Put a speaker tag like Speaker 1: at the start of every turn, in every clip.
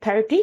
Speaker 1: 30,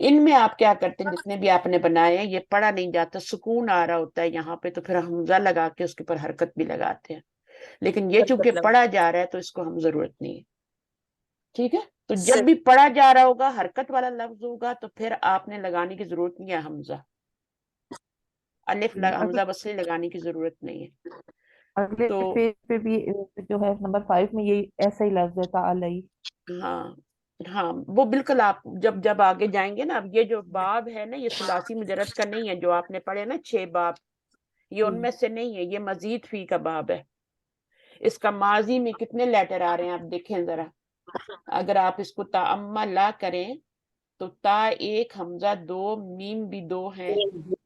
Speaker 1: ان میں آپ کیا کرتے ہیں، جتنے بھی آپ نے بنائے ہیں یہ پڑھا نہیں جاتا، سکون آ رہا ہوتا ہے یہاں پہ، تو پھر حمزہ لگا کے اس کے اوپر حرکت بھی لگاتے ہیں، لیکن یہ چونکہ
Speaker 2: حرکت
Speaker 1: پڑھا جا رہا ہے تو اس کو ہم ضرورت نہیں ہے. ٹھیک ہے، تو جب
Speaker 2: صحیح.
Speaker 1: بھی پڑھا جا رہا ہوگا حرکت والا لفظ ہوگا تو پھر آپ نے لگانے کی ضرورت نہیں ہے حمزہ، الف حمزہ بصری لگانے کی ضرورت نہیں ہے.
Speaker 3: اگلے
Speaker 1: تو
Speaker 3: پیج پہ بھی جو ہے نمبر 5 میں یہی ایسا ہی لفظ ہے تعالی.
Speaker 1: ہاں ہاں وہ بالکل، آپ جب آگے جائیں گے نا، اب یہ جو باب ہے نا یہ ثلاثی مجرد کا نہیں ہے جو آپ نے پڑھے نا 6 باب، یہ ان میں سے نہیں ہے، یہ مزید فی کا باب ہے. اس کا ماضی میں کتنے لیٹر آ رہے ہیں آپ دیکھیں ذرا، اگر آپ اس کو تعملا کریں تو تا 1 حمزہ 2 میم بھی 2 ہیں،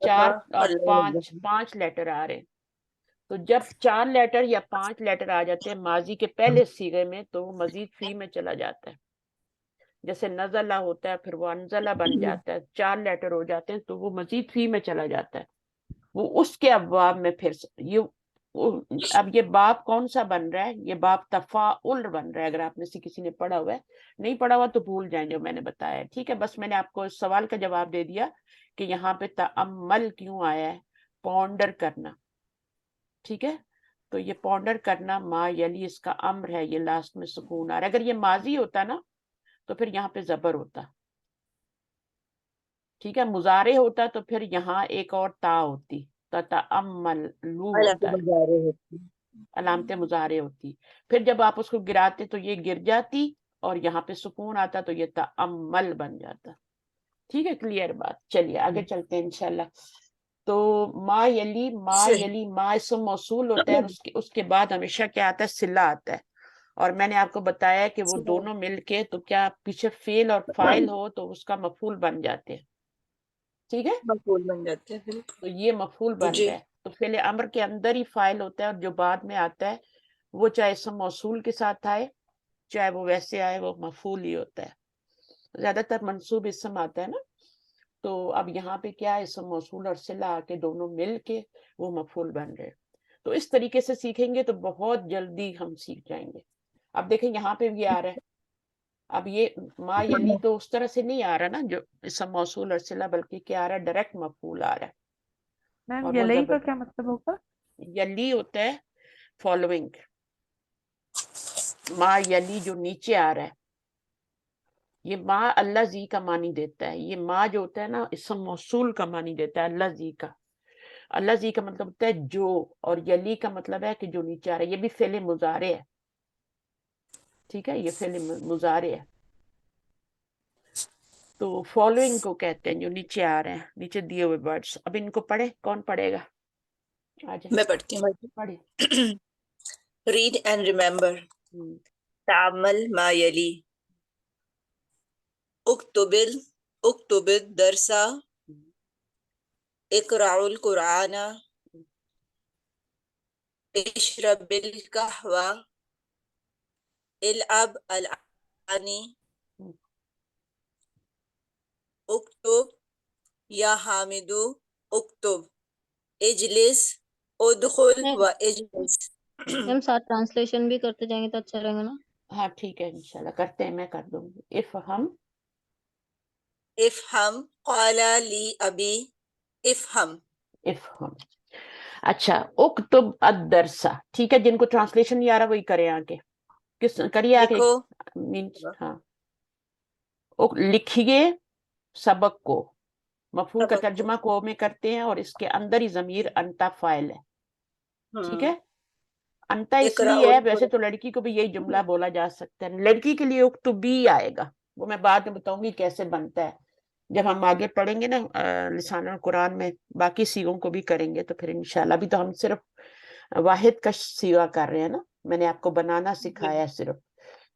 Speaker 1: 4 اور 5 لیٹر آ رہے ہیں. تو جب 4 لیٹر یا 5 لیٹر آ جاتے ہیں ماضی کے پہلے صیغے میں تو وہ مزید فی میں چلا جاتا ہے. جیسے نزلہ ہوتا ہے پھر وہ انزلہ بن جاتا ہے، 4 لیٹر ہو جاتے ہیں تو وہ مزید فی میں چلا جاتا ہے. وہ اس کے ابواب میں پھر اب یہ باب کون سا بن رہا ہے، یہ باب تفاعل بن رہا ہے. اگر آپ میں سے کسی نے پڑھا ہوا ہے، نہیں پڑھا ہوا تو بھول جائیں جو میں نے بتایا ہے. ٹھیک ہے، بس میں نے آپ کو اس سوال کا جواب دے دیا کہ یہاں پہ تعمل کیوں آیا ہے، پونڈر کرنا. ٹھیک ہے، تو یہ پونڈر کرنا ما یلی اس کا امر ہے، یہ لاسٹ میں سکون آ رہا ہے. اگر یہ ماضی ہوتا نا تو پھر یہاں پہ زبر ہوتا. ٹھیک ہے، مضارع ہوتا تو پھر یہاں ایک اور تا ہوتی، تتعمل لو ہوتا ہے، علامت مضارع ہوتی. پھر جب آپ اس کو گراتے تو یہ گر جاتی اور یہاں پہ سکون آتا تو یہ تعمل بن جاتا. ٹھیک ہے، کلیئر بات. چلیے آگے چلتے ہیں انشاءاللہ. تو ما
Speaker 2: صحیح.
Speaker 1: یلی ما اسم موصول ہوتا ہے، اور اس کے بعد ہمیشہ کیا آتا ہے، صلہ آتا ہے. اور میں نے آپ کو بتایا کہ وہ دونوں مل کے تو کیا پیچھے فعل اور فاعل ہو تو اس کا مفعول بن جاتے ہیں. ٹھیک ہے،
Speaker 2: مقبول بن جاتے ہیں بالکل.
Speaker 1: تو یہ مفعول بن
Speaker 2: جی.
Speaker 1: رہا ہے. تو فعل امر کے اندر ہی فاعل ہوتا ہے، اور جو بعد میں آتا ہے وہ چاہے اسم موصول کے ساتھ آئے چاہے وہ ویسے آئے وہ مفعول ہی ہوتا ہے. زیادہ تر منصوب اسم آتا ہے نا، تو اب یہاں پہ کیا ہے، اسم موصول اور صلہ آ کے دونوں مل کے وہ مفعول بن رہے. تو اس طریقے سے سیکھیں گے تو بہت جلدی ہم سیکھ جائیں گے. اب دیکھیں یہاں پہ بھی آ رہا ہے، اب یہ ما یلی تو اس طرح سے نہیں آ رہا نا جو اسم موصول اور صلہ، بلکہ کیا آ رہا ہے، ڈائریکٹ مفعول آ رہا ہے.
Speaker 3: میم
Speaker 1: اور وہ
Speaker 3: یلئی کا
Speaker 1: زبر
Speaker 3: کیا مطلب ہوگا؟
Speaker 1: یلی ہوتا ہے فالوئنگ، ما یلی جو نیچے آ رہا ہے، یہ ما اللہ زی کا معنی دیتا ہے. یہ ما جو ہوتا ہے نا اسم موصول کا معنی دیتا ہے اللہ زی کا. اللہ زی کا مطلب ہوتا ہے جو، اور یلی کا مطلب ہے کہ جو نیچے آ رہا ہے. یہ بھی فعل مضارع ہے. ٹھیک ہے، یہ فعل مضارع ہے. تو فالوئنگ کو کہتے ہیں جو نیچے آ رہے ہیں، نیچے دیے ہوئے ورڈز. اب ان کو پڑھے، کون پڑھے گا؟ آ جائے
Speaker 2: میں پڑھتی ہوں.
Speaker 1: پڑھے.
Speaker 2: Read and remember. تعمل ما یلی. اکتب الدرس. اقرأ القرآن. اشرب القهوة. العب الأغاني. اکتب یا حامد اکتب. اجلس ادخل و اجلس.
Speaker 4: میم ساتھ ٹرانسلیشن بھی کرتے جائیں گے تو اچھا رہے گا نا.
Speaker 1: ہاں ٹھیک ہے، انشاءاللہ کرتے ہیں، میں کر دوں گی. افہم
Speaker 2: افہم قال لی ابی. افہم.
Speaker 1: افہم. اچھا، اکتب الدرس. ٹھیک ہے، جن کو ٹرانسلیشن نہیں آ رہا وہی کریں آگے. کس کریے آگے.
Speaker 2: لکھو.
Speaker 1: ہاں، لکھیے سبق کو. مفعول کا
Speaker 2: سبق کو.
Speaker 1: ترجمہ کو میں کرتے ہیں اور اس کے اندر ہی ضمیر انتا فاعل ہے. ٹھیک ہے، انتا اس
Speaker 2: اقرأ
Speaker 1: لیے ہے، ویسے
Speaker 2: القرآن.
Speaker 1: تو لڑکی کو بھی یہی جملہ بولا جا سکتا ہے. لڑکی کے لیے اکتبی آئے گا، وہ میں بعد میں بتاؤں گی کیسے بنتا ہے جب ہم آگے پڑھیں گے نا لسان القرآن میں. باقی سیغوں کو بھی کریں گے تو پھر انشاءاللہ. ابھی تو ہم صرف واحد کا سیغہ کر رہے ہیں نا، میں نے آپ کو بنانا سکھایا ہے صرف.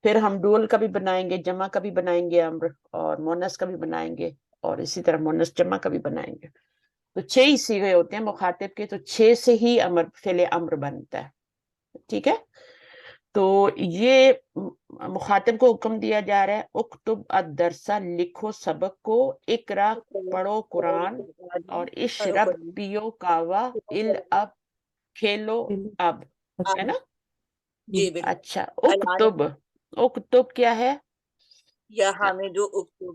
Speaker 1: پھر ہم ڈول کا بھی بنائیں گے، جمع کا بھی بنائیں گے امر، اور مونس کا بھی بنائیں گے، اور اسی طرح مونس جمع کا بھی بنائیں گے. تو 6 ہی سیغے ہوتے ہیں مخاطب کے، تو 6 سے ہی فعل امر بنتا ہے. ٹھیک ہے، تو یہ مخاطب کو حکم دیا جا رہا ہے اکتب الدرس، لکھو سبق کو. اقرا پڑھو قرآن، اور اشرب پیو کاوا، العب کھیلو اب. ہے نا؟
Speaker 2: جی بالکل.
Speaker 1: اچھا، اکتب. اکتب کیا ہے؟
Speaker 2: یا حامد اکتب.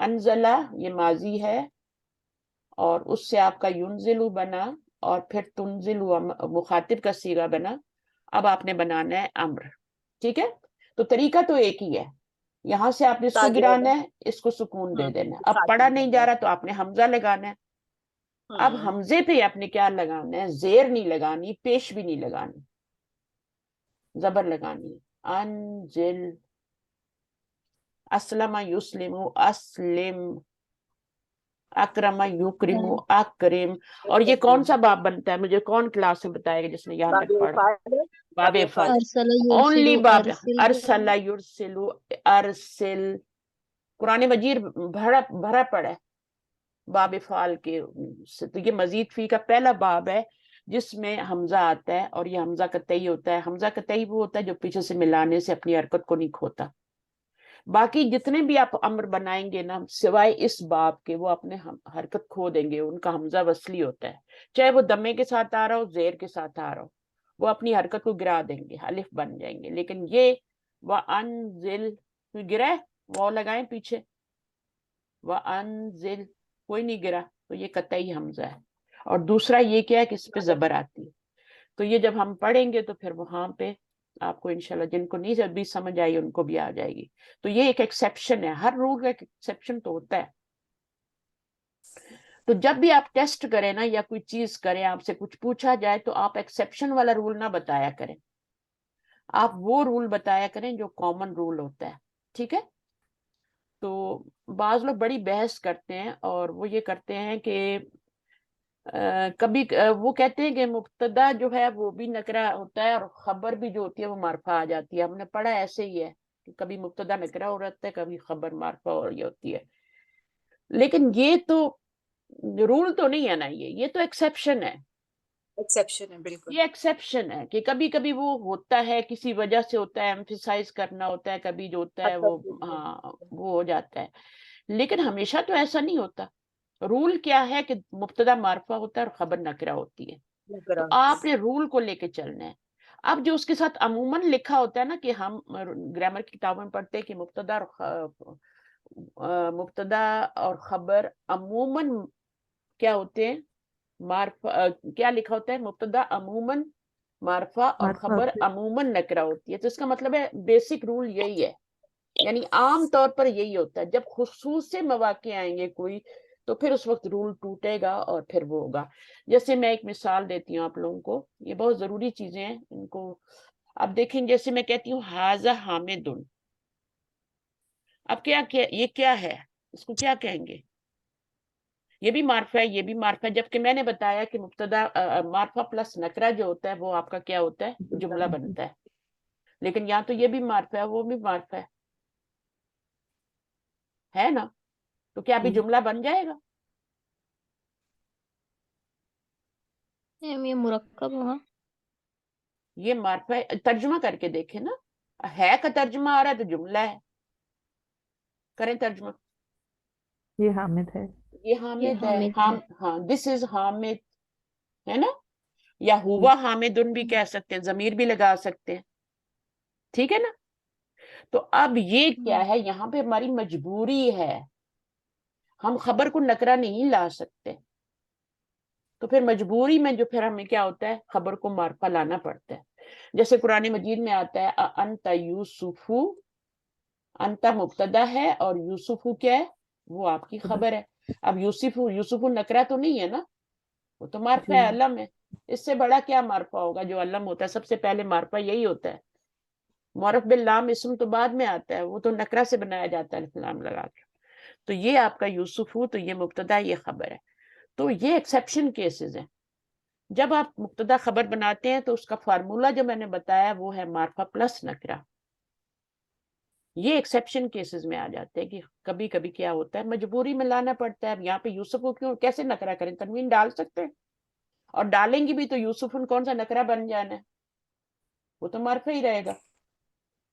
Speaker 1: انزلہ یہ ماضی ہے اور اس سے آپ کا ینزلو بنا اور پھر تنزلو مخاطب کا صیغہ بنا. اب آپ نے بنانا ہے امر. ٹھیک ہے, تو طریقہ تو ایک ہی ہے. یہاں سے آپ نے اس کو
Speaker 2: تاکہ
Speaker 1: گرانا ہے, اس کو سکون دے دینا ہے. اب پڑھا نہیں جا رہا تو آپ نے حمزہ لگانا ہے. اب حمزے پہ آپ نے کیا لگانا ہے, زیر نہیں لگانی, پیش بھی نہیں لگانی, زبر لگانی ہے. انزل, اسلم یسلم, اسلم, اکرم یکرم, اکرم. اور یہ کون سا باب بنتا ہے, مجھے کون کلاس میں بتائے گا جس نے یہاں تک پڑھا؟ باب افعال.
Speaker 4: ارسل
Speaker 1: اونلی
Speaker 4: یرسلو
Speaker 1: باب.
Speaker 4: ارسل
Speaker 1: ارسل یرسلو, ارسل. قرآن مجید بھرا پڑا ہے باب افعال کے سے. تو یہ مزید فی کا پہلا باب ہے جس میں حمزہ آتا ہے, اور یہ حمزہ قطعی ہوتا ہے. حمزہ قطعی وہ ہوتا ہے جو پیچھے سے ملانے سے اپنی حرکت کو نہیں کھوتا. باقی جتنے بھی آپ امر بنائیں گے نا سوائے اس باب کے, وہ اپنے حرکت کھو دیں گے. ان کا حمزہ وصلی ہوتا ہے, چاہے وہ دمے کے ساتھ آ رہا ہو, زیر کے ساتھ آ رہا ہو, وہ اپنی حرکت کو گرا دیں گے, الف بن جائیں گے. لیکن یہ وَأَنزِلْ گرا ہے, وہ لگائیں پیچھے, وَأَنزِلْ کوئی نہیں گرا, تو یہ قطعی حمزہ ہے. اور دوسرا یہ کیا ہے کہ اس پہ زبر آتی ہے. تو یہ جب ہم پڑھیں گے تو پھر وہاں پہ آپ کو انشاءاللہ جن کو نہیں بھی سمجھ آئی ان کو بھی آ جائے گی. تو یہ ایک ایکسیپشن ہے, ہر رول کا ایک ایکسیپشن تو ہوتا ہے. تو جب بھی آپ ٹیسٹ کریں نا یا کوئی چیز کریں, آپ سے کچھ پوچھا جائے تو آپ ایکسیپشن والا رول نہ بتایا کریں, آپ وہ رول بتایا کریں جو کامن رول ہوتا ہے. ٹھیک ہے. تو بعض لوگ بڑی بحث کرتے ہیں اور وہ یہ کرتے ہیں کہ کبھی وہ کہتے ہیں کہ مبتدا جو ہے وہ بھی نکرہ ہوتا ہے اور خبر بھی جو ہوتی ہے وہ معرفہ آ جاتی ہے. ہم نے پڑھا ایسے ہی ہے کہ کبھی مبتدا نکرہ ہو رہتا ہے, کبھی خبر معرفہ ہو رہی ہوتی ہے. لیکن یہ تو رول تو نہیں ہے نا, یہ تو ایکسیپشن ہے.
Speaker 2: ایکسیپشن ہے بالکل.
Speaker 1: یہ ایکسیپشن ہے کہ کبھی کبھی وہ ہوتا ہے, کسی وجہ سے ہوتا ہے, ایمفیسائز کرنا ہوتا ہے, کبھی جو ہوتا ہے وہ وہ ہو جاتا ہے. لیکن ہمیشہ تو ایسا نہیں ہوتا. رول کیا ہے کہ مبتدا معرفہ ہوتا ہے اور خبر نکرہ ہوتی ہے. تو آپ نے رول کو لے کے چلنا ہے. اب جو اس کے ساتھ عموماً لکھا ہوتا ہے نا, کہ ہم گرامر کی کتابوں میں پڑھتے ہیں کہ مبتدا اور خبر عموماً کیا ہوتے ہیں, معرفہ. کیا لکھا ہوتا ہے, مبتدا عموماً معرفہ اور خبر عموماً نکرہ ہوتی ہے. تو اس کا مطلب ہے بیسک رول یہی ہے, یعنی عام طور پر یہی ہوتا ہے. جب خصوصی مواقع آئیں گے کوئی تو پھر اس وقت رول ٹوٹے گا اور پھر وہ ہوگا. جیسے میں ایک مثال دیتی ہوں آپ لوگوں کو, یہ بہت ضروری چیزیں ہیں, ان کو اب دیکھیں. جیسے میں کہتی ہوں ھذا حامد, اب یہ کیا ہے, اس کو کیا کہیں گے؟ یہ بھی معرفہ ہے, یہ بھی معرفہ ہے. جبکہ میں نے بتایا کہ مبتدا معرفہ پلس نکرہ جو ہوتا ہے وہ آپ کا کیا ہوتا ہے, جملہ بنتا ہے. لیکن یہاں تو یہ بھی معرفہ ہے, وہ بھی معرفہ ہے نا. تو کیا ابھی جملہ بن جائے گا؟
Speaker 4: یہ مرکب ہوا.
Speaker 1: یہ معرفہ ہے. ترجمہ کر کے دیکھیں نا, ہے کا ترجمہ آ رہا ہے تو جملہ ہے. کریں ترجمہ.
Speaker 3: یہ حامد ہے,
Speaker 1: یہ حامد ہے.
Speaker 4: حامد
Speaker 1: ہاں, دس از حامد ہے نا. یا ہوا حامدن بھی کہہ سکتے ہیں, ضمیر بھی لگا سکتے ہیں. ٹھیک ہے نا. تو اب یہ کیا ہے, یہاں پہ ہماری مجبوری ہے, ہم خبر کو نکرہ نہیں لا سکتے. تو پھر مجبوری میں جو پھر ہمیں کیا ہوتا ہے, خبر کو معرفہ لانا پڑتا ہے. جیسے قرآن مجید میں آتا ہے انت یوسف, انت مبتدا ہے اور یوسف کیا ہے, وہ آپ کی خبر ہے. اب یوسف نکرہ تو نہیں ہے نا, وہ تو معرفہ ہے, علم ہے. اس سے بڑا کیا معرفہ ہوگا جو علم ہوتا ہے. سب سے پہلے معرفہ یہی ہوتا ہے. معرف باللام اسم تو بعد میں آتا ہے, وہ تو نکرہ سے بنایا جاتا ہے لام لگا کے. تو یہ آپ کا یوسف, تو یہ مبتدا, یہ خبر ہے. تو یہ ایکسیپشن کیسز ہیں. جب آپ مبتدا خبر بناتے ہیں تو اس کا فارمولا جو میں نے بتایا وہ ہے معرفہ پلس نکرہ. یہ ایکسیپشن کیسز میں آ جاتے ہیں کہ کبھی کبھی کیا ہوتا ہے, مجبوری میں لانا پڑتا ہے. اب یہاں پہ یوسف کو کیوں کیسے نکرہ کریں, تنوین ڈال سکتے ہیں, اور ڈالیں گی بھی تو یوسف کون سا نکرہ بن جانا ہے, وہ تو معرفہ ہی رہے گا.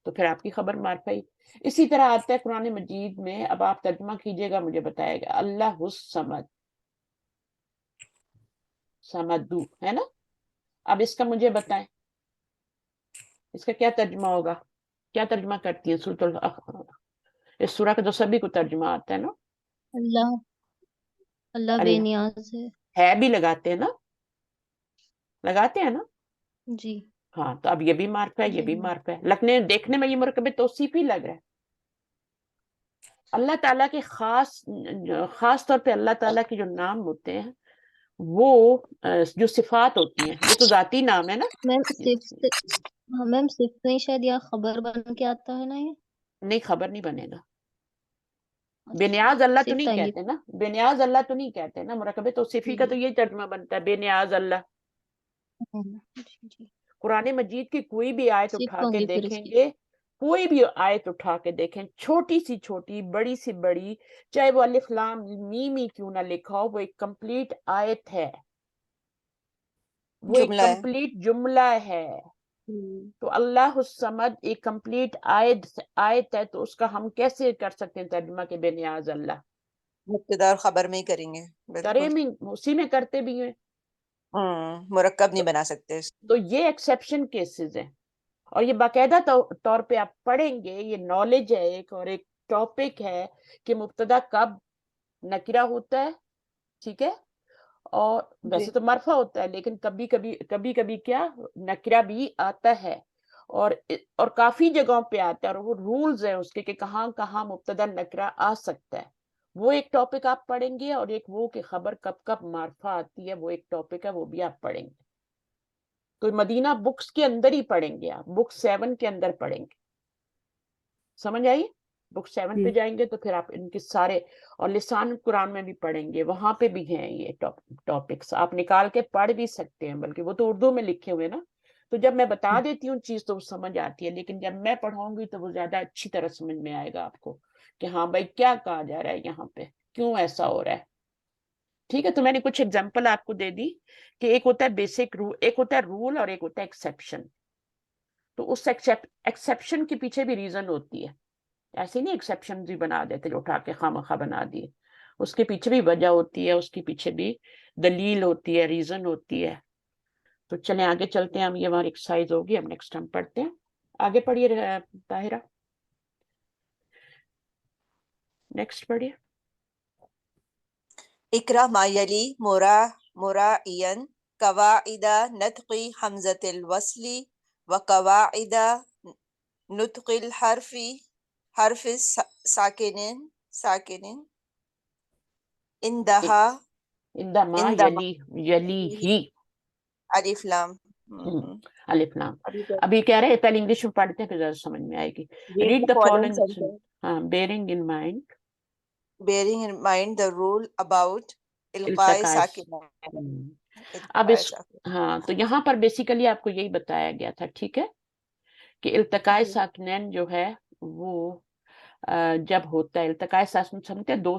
Speaker 1: تو پھر آپ کی خبر معرفہ ہی. اسی طرح آتا ہے قرآن مجید میں, اب آپ ترجمہ کیجئے گا, مجھے بتائے گا, اللہ الصمد, سمدو ہے نا. اب اس کا مجھے بتائیں, اس کا کیا ترجمہ ہوگا, کیا ترجمہ کرتی ہیں؟ اس سورہ کا تو سبھی کو ترجمہ آتا ہے نا.
Speaker 4: اللہ اللہ بے
Speaker 1: اللہ
Speaker 4: نیاز ہے
Speaker 1: ہے بھی لگاتے ہیں نا، لگاتے ہیں نا.
Speaker 4: جی
Speaker 1: ہاں تو اب یہ بھی معرفہ ہے، یہ بھی
Speaker 4: جی
Speaker 1: معرفہ ہے. لگنے دیکھنے میں یہ مرکب توصیف ہی لگ رہا ہے. اللہ تعالیٰ کے خاص طور پہ اللہ تعالیٰ کے جو نام ہوتے ہیں وہ جو صفات ہوتی ہیں وہ تو ذاتی نام ہے نا.
Speaker 4: میم صرف ہاں میم صرف نہیں شاید یا خبر بن کے آتا ہے نا یہ.
Speaker 1: نہیں، خبر نہیں بنے گا. بے
Speaker 4: اچھا
Speaker 1: نیاز اللہ تو
Speaker 4: صرف
Speaker 1: نہیں
Speaker 4: تعریف.
Speaker 1: کہتے نا، بے نیاز اللہ تو نہیں کہتے نا. مرکب توصیفی کا تو یہ ترجمہ بنتا ہے، بے نیاز اللہ.
Speaker 4: جی جی
Speaker 1: قرآن مجید کی کوئی بھی آیت
Speaker 4: صرف
Speaker 1: اٹھا کے
Speaker 4: ہوں گی پھر اس
Speaker 1: دیکھیں
Speaker 4: کی.
Speaker 1: گے، کوئی بھی آیت اٹھا کے دیکھیں، چھوٹی سی چھوٹی، بڑی سی بڑی، چاہے وہ الف لام میم ہی کیوں نہ لکھا ہو، وہ ایک کمپلیٹ آیت ہے، وہ ایک
Speaker 2: جملہ ہے.
Speaker 1: کمپلیٹ جملہ ہے. تو اللہ الصمد ایک کمپلیٹ آیت ہے، تو اس کا ہم کیسے کر سکتے ہیں ترجمہ کے بے نیاز اللہ؟
Speaker 2: مبتدا اور خبر میں ہی کریں گے.
Speaker 1: کرے
Speaker 2: بالکل.
Speaker 1: میں اسی میں کرتے بھی ہیں.
Speaker 2: مرکب نہیں بنا سکتے.
Speaker 1: تو یہ ایکسیپشن کیسز ہیں، اور یہ باقاعدہ طور پہ آپ پڑھیں گے. یہ نالج ہے ایک، اور ایک ٹاپک ہے کہ مبتدا کب نکرہ ہوتا ہے، ٹھیک ہے، اور
Speaker 2: جی.
Speaker 1: ویسے تو مرفع ہوتا ہے، لیکن کبھی کبھی کیا نکرہ بھی آتا ہے، اور کافی جگہوں پہ آتا ہے، اور وہ رولز ہیں اس کے کہ کہاں کہاں مبتدا نکرہ آ سکتا ہے. وہ ایک ٹاپک آپ پڑھیں گے، اور ایک وہ کہ خبر کب کب معرفہ آتی ہے، وہ ایک ٹاپک ہے، وہ بھی آپ پڑھیں گے. تو مدینہ بکس کے اندر ہی پڑھیں گے، آپ بک 7 کے اندر پڑھیں گے. سمجھ آئی؟ بک 7 پہ جائیں گے تو پھر آپ ان کے سارے، اور لسان قرآن میں بھی پڑھیں گے، وہاں پہ بھی ہیں یہ ٹاپکس، آپ نکال کے پڑھ بھی سکتے ہیں، بلکہ وہ تو اردو میں لکھے ہوئے نا. تو جب میں بتا دیتی ہوں چیز تو وہ سمجھ آتی ہے، لیکن جب میں پڑھاؤں گی تو وہ زیادہ اچھی طرح سمجھ میں آئے گا آپ کو کہ ہاں بھائی کیا کہا جا رہا ہے یہاں پہ، کیوں ایسا ہو رہا ہے. ٹھیک ہے، تو میں نے کچھ ایگزامپل آپ کو دے دی کہ ایک ہوتا ہے بیسک رول، ایک ہوتا ہے رول، اور ایک ہوتا ہے ایکسیپشن. تو اس ایکسیپشن کے پیچھے بھی ریزن ہوتی ہے. ایسے نہیں ایکسیپشن بھی بنا دیتے جو اٹھا کے خواہ بنا دیے، اس کے پیچھے بھی وجہ ہوتی ہے، اس کے پیچھے بھی دلیل ہوتی ہے، ریزن ہوتی ہے. تو چلیں آگے چلتے ہیں. ہم یہ ہماری ایکسرسائز ہوگی، ہم نیکسٹ ٹائم پڑھتے ہیں. آگے پڑھیے طاہرہ، نیکسٹ پڑھیے.
Speaker 2: اقرا ما یلی مراعین قواعد نطق حمزۃ الوصل وقواعد نطق حرف ساکن اندہا
Speaker 1: عندما
Speaker 2: عندما
Speaker 1: یلی ہی
Speaker 2: الف لام.
Speaker 1: الف لام.
Speaker 2: ابھی
Speaker 1: ابھی کہہ رہے ہیں پہلے انگلش میں پڑھتے ہیں پھر زیادہ سمجھ میں آئے گی.
Speaker 2: read
Speaker 1: read
Speaker 2: the
Speaker 1: the
Speaker 2: following
Speaker 1: following.
Speaker 2: sentence
Speaker 1: ہاں، bearing in mind
Speaker 2: bearing in mind the rule about القاء
Speaker 1: التقاء.
Speaker 2: ساکن.
Speaker 1: اب اس ہاں تو یہاں پر بیسیکلی آپ کو یہی بتایا گیا تھا، ٹھیک ہے، کہ التقاء ساکنین جو ہے وہ جب ہوتا ہے التقاء ساکن سمجھتے ہیں، دو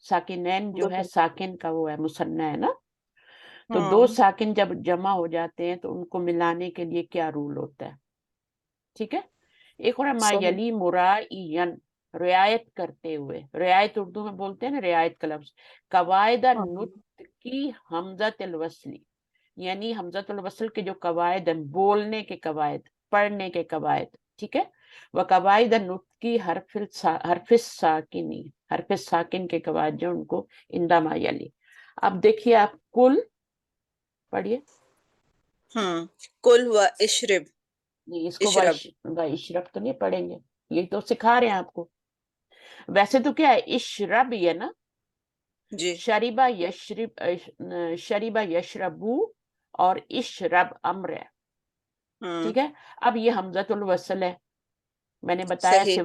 Speaker 1: ساکنین جو ہے، ساکن کا وہ ہے مثنیٰ ہے نا. تو دو ساکن جب جمع ہو جاتے ہیں تو ان کو ملانے کے لیے کیا رول ہوتا ہے، ٹھیک ہے. ایک اور ما یلی مراعین، رعایت کرتے ہوئے. رعایت اردو میں بولتے ہیں نا، رعایت کا لفظ. قواعد نطق کی حمزۃ الوصل، یعنی حمزۃ الوصل کے جو قواعد ہیں، بولنے کے قواعد، پڑھنے کے قواعد، ٹھیک ہے. وہ قواعد نطق کی حرف ساکنی، حرف ساکن کے قواعد جو ان کو اندما یلی. اب دیکھیے آپ کل پڑھیے.
Speaker 2: کل و اشرب.
Speaker 1: نہیں، اس کو اشرب تو نہیں پڑھیں گے، یہ تو سکھا رہے ہیں آپ کو. ویسے تو کیا ہے، اشرب ہے نا،
Speaker 2: جی.
Speaker 1: شریبہ یشربو، اور اشرب امر ہے، ٹھیک ہے. اب یہ حمزۃ الوصل ہے، میں نے بتایا
Speaker 2: صحیح.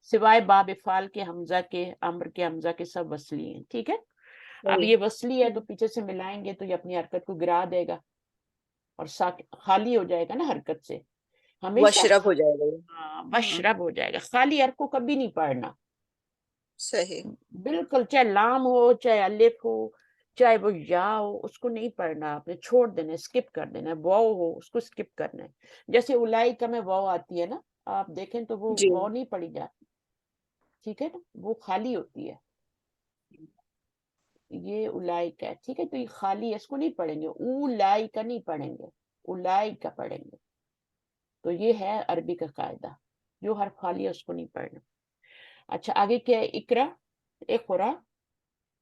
Speaker 1: سوائے باب افعال کے حمزہ کے، امر کے حمزہ کے سب وصلی ہیں، ٹھیک ہے. اب یہ وصلی ہے تو پیچھے سے ملائیں گے تو یہ اپنی حرکت کو گرا دے گا، اور خالی ہو جائے گا نا حرکت سے. ہمیشہ
Speaker 2: وشرب ہو جائے گا.
Speaker 1: مشرب ہو جائے گا. خالی حرف کو کبھی نہیں پڑھنا،
Speaker 2: صحیح.
Speaker 1: بالکل، چاہے لام ہو، چاہے الف ہو، چاہے وہ یا ہو، اس کو نہیں پڑھنا، آپ نے چھوڑ دینا، اسکپ کر دینا. واو ہو، اس کو اسکپ کرنا ہے. جیسے اولائکا میں واو آتی ہے نا، آپ دیکھیں تو وہ
Speaker 2: جی.
Speaker 1: واو نہیں پڑھی جاتی، ٹھیک ہے نا، وہ خالی ہوتی ہے. یہ اولائکا ہے، ٹھیک ہے، تو یہ خالی ہے، اس کو نہیں پڑھیں گے. اولائکا نہیں پڑھیں گے، اولائکا پڑھیں گے. تو یہ ہے عربی کا قاعدہ، جو حرف خالی ہے اس کو نہیں پڑھنا. اچھا آگے کیا ہے، اقرا، اقرا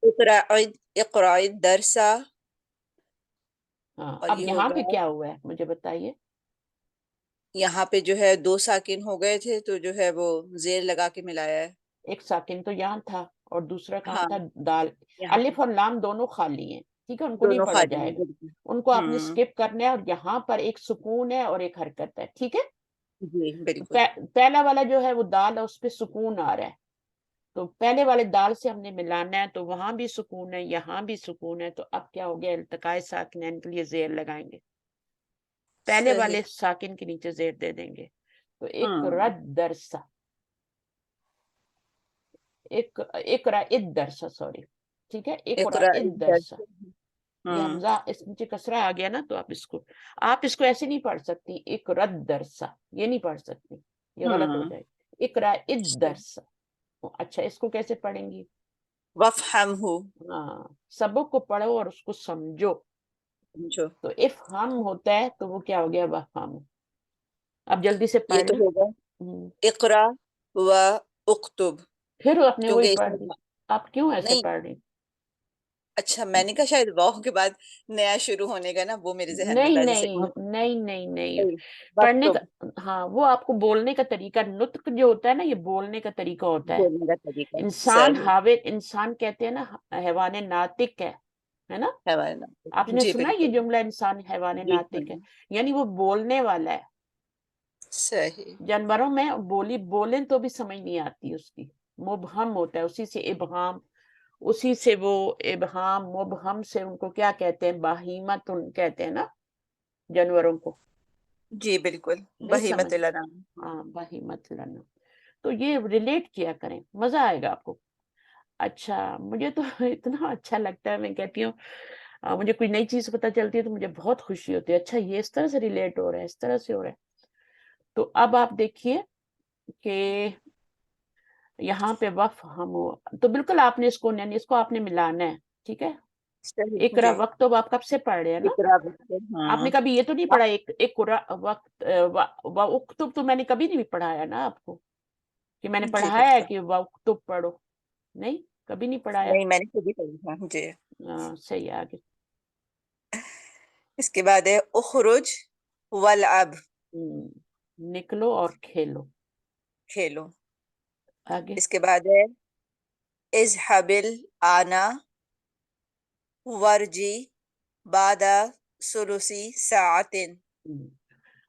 Speaker 2: اقرأ الدرس،
Speaker 1: ہاں
Speaker 2: اور
Speaker 1: اب
Speaker 2: یہ
Speaker 1: یہاں پہ
Speaker 2: ہوگا،
Speaker 1: کیا ہوا ہے مجھے بتائیے.
Speaker 2: یہاں پہ جو ہے 2 ساکن ہو گئے تھے تو جو ہے وہ زیر لگا کے ملایا ہے.
Speaker 1: ایک ساکن تو یہاں تھا اور دوسرا کہاں
Speaker 2: ہاں
Speaker 1: تھا؟ دال.
Speaker 2: یہاں پہ
Speaker 1: الف اور لام دونوں خالی ہیں، ٹھیک ہے، ان کو نہیں
Speaker 2: دونوں
Speaker 1: پڑھا
Speaker 2: خالی ہیں
Speaker 1: جائے گا.
Speaker 2: بالکل.
Speaker 1: ان کو آپ نے
Speaker 2: ہوں
Speaker 1: سکپ کرنا ہے، اور یہاں پر ایک سکون ہے اور ایک حرکت ہے، ٹھیک ہے.
Speaker 2: جی بالکل.
Speaker 1: پہلا والا جو ہے وہ دال ہے، اس پہ سکون آ رہا ہے، تو پہلے والے دال سے ہم نے ملانا ہے، تو وہاں بھی سکون ہے، یہاں بھی سکون ہے. تو اب کیا ہو گیا؟ التقائے ساکنین کے لیے زیر لگائیں گے، پہلے
Speaker 2: صحیح.
Speaker 1: والے ساکن کے نیچے زیر دے دیں گے. تو ایک
Speaker 2: ہوں
Speaker 1: رد درسا، اقرا الدرس، سوری، ٹھیک ہے، اقرا
Speaker 2: اقرأ
Speaker 1: الدرس.
Speaker 2: الدرس.
Speaker 1: یہ
Speaker 2: ہوں
Speaker 1: حمزہ اس نیچے کسرہ آ گیا نا، تو آپ اس کو ایسے نہیں پڑھ سکتی، اقرا الدرس، یہ نہیں پڑھ سکتی، یہ غلط ہو
Speaker 2: ہوں
Speaker 1: جائے گی. اقرا الدرس. اچھا اس کو کیسے پڑھیں گی؟
Speaker 2: وفہمہ،
Speaker 1: ہاں، سبق کو پڑھو اور اس کو سمجھو.
Speaker 2: سمجھو.
Speaker 1: تو افہم ہوتا ہے تو وہ کیا ہو گیا؟ وفہم. اب جلدی سے
Speaker 2: یہ تو
Speaker 1: پڑھنا.
Speaker 2: ہوگا اقرا و اکتب،
Speaker 1: پھر آپ نے وہی
Speaker 2: کیونکہ اس
Speaker 1: پڑھ
Speaker 2: میں
Speaker 1: دی. آپ کیوں ایسے
Speaker 2: نہیں.
Speaker 1: پڑھ رہی؟
Speaker 2: اچھا میں نے کہا شاید واو کے بعد نیا شروع ہونے کا نا، وہ میرے ذہن میں
Speaker 1: نہیں
Speaker 2: تھا جیسے
Speaker 1: نہیں نہیں نہیں نہیں، پڑھنے کا،
Speaker 2: وقتب
Speaker 1: ہاں وہ آپ کو بولنے کا طریقہ، نطق جو ہوتا ہے نا، یہ بولنے کا طریقہ ہوتا ہے.
Speaker 2: بولنے کا طریقہ.
Speaker 1: انسان
Speaker 2: صحیح
Speaker 1: انسان کہتے ہیں نا حیوان ناطق ہے نا.
Speaker 2: ہے والا.
Speaker 1: آپ نے
Speaker 2: جی
Speaker 1: سنا یہ
Speaker 2: بالکل.
Speaker 1: جملہ، انسان حیوان
Speaker 2: جی
Speaker 1: ناطق ہے، یعنی وہ بولنے والا ہے.
Speaker 2: صحیح.
Speaker 1: جانوروں میں بولیں تو بھی سمجھ نہیں آتی اس کی، مبہم ہوتا ہے، اسی سے ابہام، اسی سے وہ ابہام مبہم سے ان کو کیا کہتے ہیں؟ باہیمت کہتے ہیں نا جانوروں کو.
Speaker 2: جی بالکل.
Speaker 1: نہیں
Speaker 2: بہیمۃ
Speaker 1: سمجھ،
Speaker 2: الانام.
Speaker 1: ہاں باہیمت لنا. تو یہ ریلیٹ کیا کریں، مزہ آئے گا آپ کو. اچھا مجھے تو اتنا اچھا لگتا ہے، میں کہتی ہوں مجھے کوئی نئی چیز پتہ چلتی ہے تو مجھے بہت خوشی ہوتی ہے. اچھا یہ اس طرح سے ریلیٹ ہو رہا ہے، اس طرح سے ہو رہا ہے. تو اب آپ دیکھیے کہ یہاں پہ وفہم، تو بالکل آپ نے اس کو آپ نے ملانا ہے، ٹھیک ہے.
Speaker 2: صحیح.
Speaker 1: اقرا
Speaker 2: جی
Speaker 1: وقت تو آپ کب سے پڑھ رہے ہیں نا؟
Speaker 2: اقرا وقت.
Speaker 1: آپ نے کبھی یہ تو نہیں پڑھا اقرا وقت اکتب، تو میں نے کبھی نہیں پڑھایا نا آپ کو، کہ میں نے
Speaker 2: جی
Speaker 1: پڑھایا ہے
Speaker 2: بالکل.
Speaker 1: کہ وقتب پڑھو، نہیں کبھی نہیں پڑھایا.
Speaker 2: نہیں میں نے کبھی پڑھی تھا. جی.
Speaker 1: صحیح آگے.
Speaker 2: اس کے بعد ہے اخرج والعب،
Speaker 1: نکلو اور کھیلو.
Speaker 2: کھیلو.
Speaker 1: آگے.
Speaker 2: اس کے بعد ہے اذهب الآن ورجی بعد ثلث ساعت.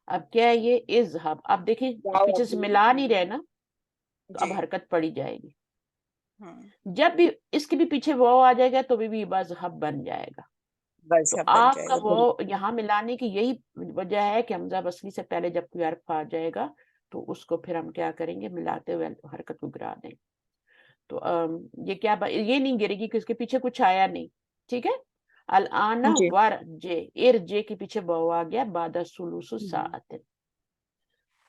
Speaker 1: اب کیا ہے یہ اذهب؟ اب دیکھیں اب پیچھے سے ملا نہیں رہے نا، تو اب
Speaker 2: جی.
Speaker 1: حرکت پڑی جائے گی.
Speaker 2: ہوں
Speaker 1: جب بھی اس کے بھی پیچھے واو آ جائے گا تو بھی مذہب بن جائے گا.
Speaker 2: بس
Speaker 1: تو
Speaker 2: اب بن
Speaker 1: آپ
Speaker 2: جائے
Speaker 1: کا
Speaker 2: گا.
Speaker 1: وہ یہاں ملانے کی یہی وجہ ہے کہ حمزہ وصلی سے پہلے جب کوئی حرف آ جائے گا تو اس کو پھر ہم کیا کریں گے؟ ملاتے ہوئے حرکت کو گرا دیں. تو یہ کیا یہ نہیں گرے گی کہ اس کے پیچھے کچھ آیا نہیں، ٹھیک ہے. الآن
Speaker 2: جی.
Speaker 1: ورجے، ارجے کے پیچھے واو آ گیا، بعد ثلث ساعت.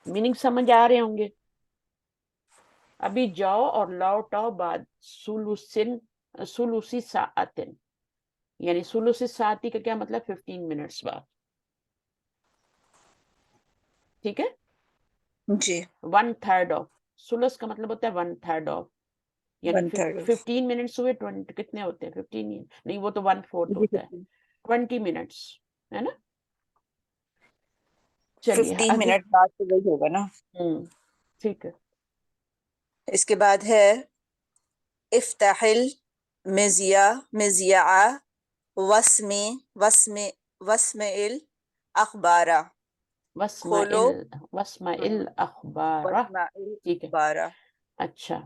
Speaker 1: میننگ سمجھ آ رہے ہوں گے. ابھی جاؤ اور لوٹ آؤ بعد ثلث ساعت، یعنی ثلث ساعتی کا کیا مطلب؟ 15 منٹس بعد، ٹھیک ہے.
Speaker 2: جی.
Speaker 1: 1/3 آف، ثلث کا مطلب ہوتا ہے 1/3 آف، یعنی
Speaker 2: 1/3
Speaker 1: 15 منٹس ہوئے، 20 کتنے ہوتے ہیں؟ 15 نہیں، وہ تو 1/4
Speaker 2: جی.
Speaker 1: ہوتا ہے، 20 منٹس ہے نا. چلیے
Speaker 2: 15
Speaker 1: آگے.
Speaker 2: منٹ بعد تو وہی ہوگا نا.
Speaker 1: ٹھیک ہے.
Speaker 2: اس کے بعد ہے افتح المذیاع واسمع الاخبار، کھولو
Speaker 1: واسمع الاخبار،
Speaker 2: واسمع
Speaker 1: ٹھیک ہے.
Speaker 2: الاخبار.
Speaker 1: اچھا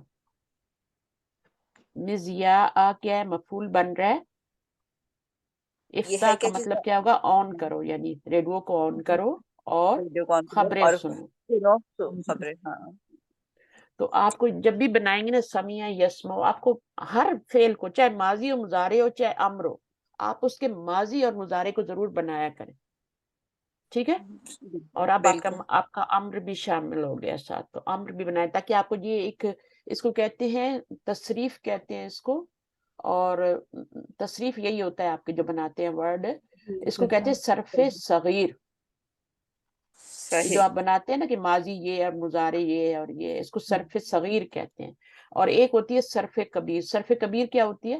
Speaker 1: مذیاع کیا ہے؟ مفعول بن رہا ہے.
Speaker 2: یہ ہے
Speaker 1: افتح کا
Speaker 2: کہ
Speaker 1: مطلب کیا ہوگا؟ آن کرو، یعنی ریڈیو کو آن کرو اور
Speaker 2: ویڈیو کال کرو
Speaker 1: خبریں
Speaker 2: اور
Speaker 1: سنو.
Speaker 2: سنو خبریں. ہاں
Speaker 1: تو آپ کو جب بھی بنائیں گے نا سمیع یسمع، آپ کو ہر فعل کو، چاہے ماضی ہو، مضارع ہو، چاہے امر ہو، آپ اس کے ماضی اور مضارع کو ضرور بنایا کریں، ٹھیک ہے. اور اب
Speaker 2: بالکل.
Speaker 1: آپ کا امر بھی شامل ہو گیا ساتھ، تو امر بھی بنائے تاکہ آپ کو یہ ایک، اس کو کہتے ہیں تصریف کہتے ہیں اس کو، اور تصریف یہی ہوتا ہے آپ کے جو بناتے ہیں ورڈ، اس کو کہتے ہیں صرف صغیر. جو
Speaker 2: صحیح.
Speaker 1: آپ بناتے ہیں نا کہ ماضی یہ اور مضارع یہ اور یہ، اس کو صرف صغیر کہتے ہیں. اور ایک ہوتی ہے صرف کبیر. صرف کبیر کیا ہوتی ہے؟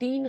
Speaker 1: 3,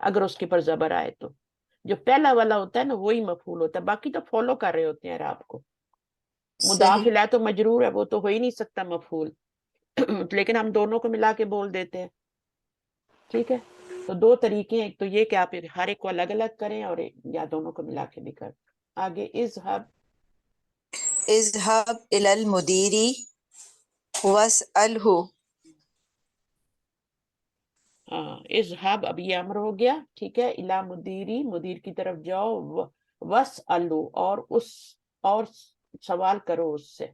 Speaker 1: اگر اس کے پر زبر آئے تو جو پہلا والا ہوتا ہے نا وہی مفعول ہوتا ہے، باقی تو فالو کر رہے ہوتے ہیں اعراب کو. مضاف
Speaker 2: صحیح.
Speaker 1: الیہ تو مجرور ہے، وہ تو ہو ہی نہیں سکتا مفعول. لیکن ہم دونوں کو ملا کے بول دیتے ہیں. ٹھیک ہے، تو دو طریقے ہیں، ایک تو یہ کہ آپ ہر ایک کو الگ الگ کریں اور یا دونوں کو ملا کے بھی کریں. آگے اذهب.
Speaker 2: اذهب الى المدير واسأله.
Speaker 1: اذهب اب یہ امر ہو گیا. ٹھیک ہے، الی مدیری، مدیر کی طرف جاؤ، واسألو اور سوال کرو اس سے.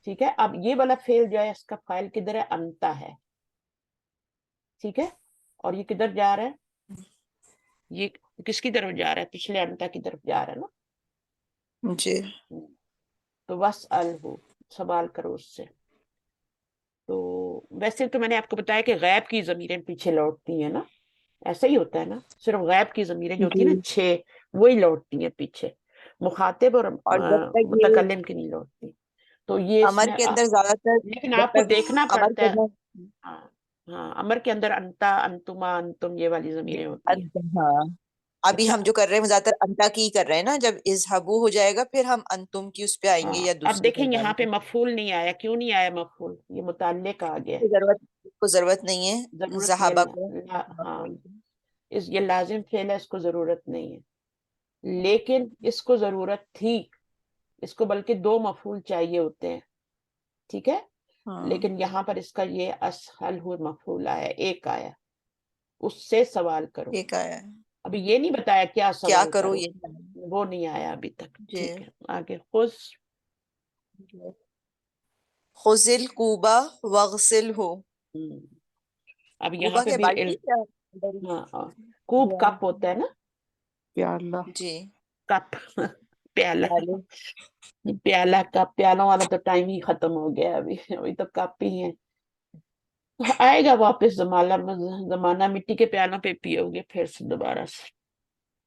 Speaker 1: ٹھیک ہے، اب یہ والا فعل جو ہے اس کا فاعل کدھر ہے؟ انتا ہے. ٹھیک ہے، اور یہ کدھر جا رہا ہے؟ یہ کس کی طرف جا رہا ہے؟ پچھلے انتا کی طرف جا رہا ہے نا.
Speaker 2: جی.
Speaker 1: تو واسألہ، سوال کرو اس سے. تو ویسے تو میں نے آپ کو بتایا کہ غیب کی ضمیریں پیچھے لوٹتی ہیں نا، ایسا ہی ہوتا ہے نا، صرف غیب کی ضمیریں جو ہوتی ہیں نا 6 وہی لوٹتی ہیں پیچھے، مخاطب اور
Speaker 2: اور جب تک یہ
Speaker 1: متکلم کی نہیں لوٹتی. تو یہ اس
Speaker 2: امر
Speaker 1: میں
Speaker 2: کے اندر زیادہ تر،
Speaker 1: لیکن
Speaker 2: جب
Speaker 1: آپ کو
Speaker 2: تک
Speaker 1: دیکھنا
Speaker 2: امر
Speaker 1: پڑتا
Speaker 2: کے
Speaker 1: ہے.
Speaker 2: اندر
Speaker 1: ہاں ہاں، امر کے اندر انتا، انتما، انتم یہ والی ضمیریں ہوتی ہیں.
Speaker 2: ہاں ابھی
Speaker 1: اچھا،
Speaker 2: ہم جو کر رہے ہیں وہ زیادہ تر انتا کی ہی کر رہے ہیں نا. جب اذهبوا ہو جائے گا پھر ہم انتم کی اس پہ آئیں گے یا
Speaker 1: اب
Speaker 2: دوسری
Speaker 1: دیکھیں
Speaker 2: پر
Speaker 1: یہاں
Speaker 2: جائیں
Speaker 1: پہ
Speaker 2: گے.
Speaker 1: مفعول نہیں آیا. کیوں نہیں آیا مفعول؟ یہ متعلق آ گیا.
Speaker 2: کو ضرورت نہیں ہے
Speaker 1: ضرورت
Speaker 2: ذہابہ کو.
Speaker 1: ہاں، یہ لازم فعل ہے، اس کو ضرورت نہیں ہے. لیکن اس کو ضرورت تھی، اس کو بلکہ 2 مفعول چاہیے ہوتے ہیں. ٹھیک ہے،
Speaker 2: ہاں
Speaker 1: لیکن یہاں پر اس کا یہ اسہل ہوئے مفعول آیا، ایک آیا. اس سے سوال کرو.
Speaker 2: ایک آیا ہے.
Speaker 1: ابھی یہ نہیں بتایا کیا
Speaker 2: کیا
Speaker 1: سوال
Speaker 2: کرو
Speaker 1: کرو،
Speaker 2: یہ
Speaker 1: وہ نہیں آیا ابھی تک.
Speaker 2: جی.
Speaker 1: ٹھیک ہے، آگے خذ.
Speaker 2: خذ الکوبہ واغسلہ.
Speaker 1: اب یہاں
Speaker 2: کوبا
Speaker 1: پہ
Speaker 2: کے
Speaker 1: بھی
Speaker 2: بالٹی کیا؟
Speaker 1: ہاں، کوب کپ ہوتا ہے نا،
Speaker 3: پیالہ.
Speaker 2: جی.
Speaker 1: کپ پیالہ.
Speaker 2: پیالے.
Speaker 1: پیالہ کپ، پیالوں والا تو ٹائم ہی ختم ہو گیا ابھی تو کپ ہی ہیں. آئے گا واپس زمانہ مٹی کے پیالوں پہ پیو گے پھر سے دوبارہ سے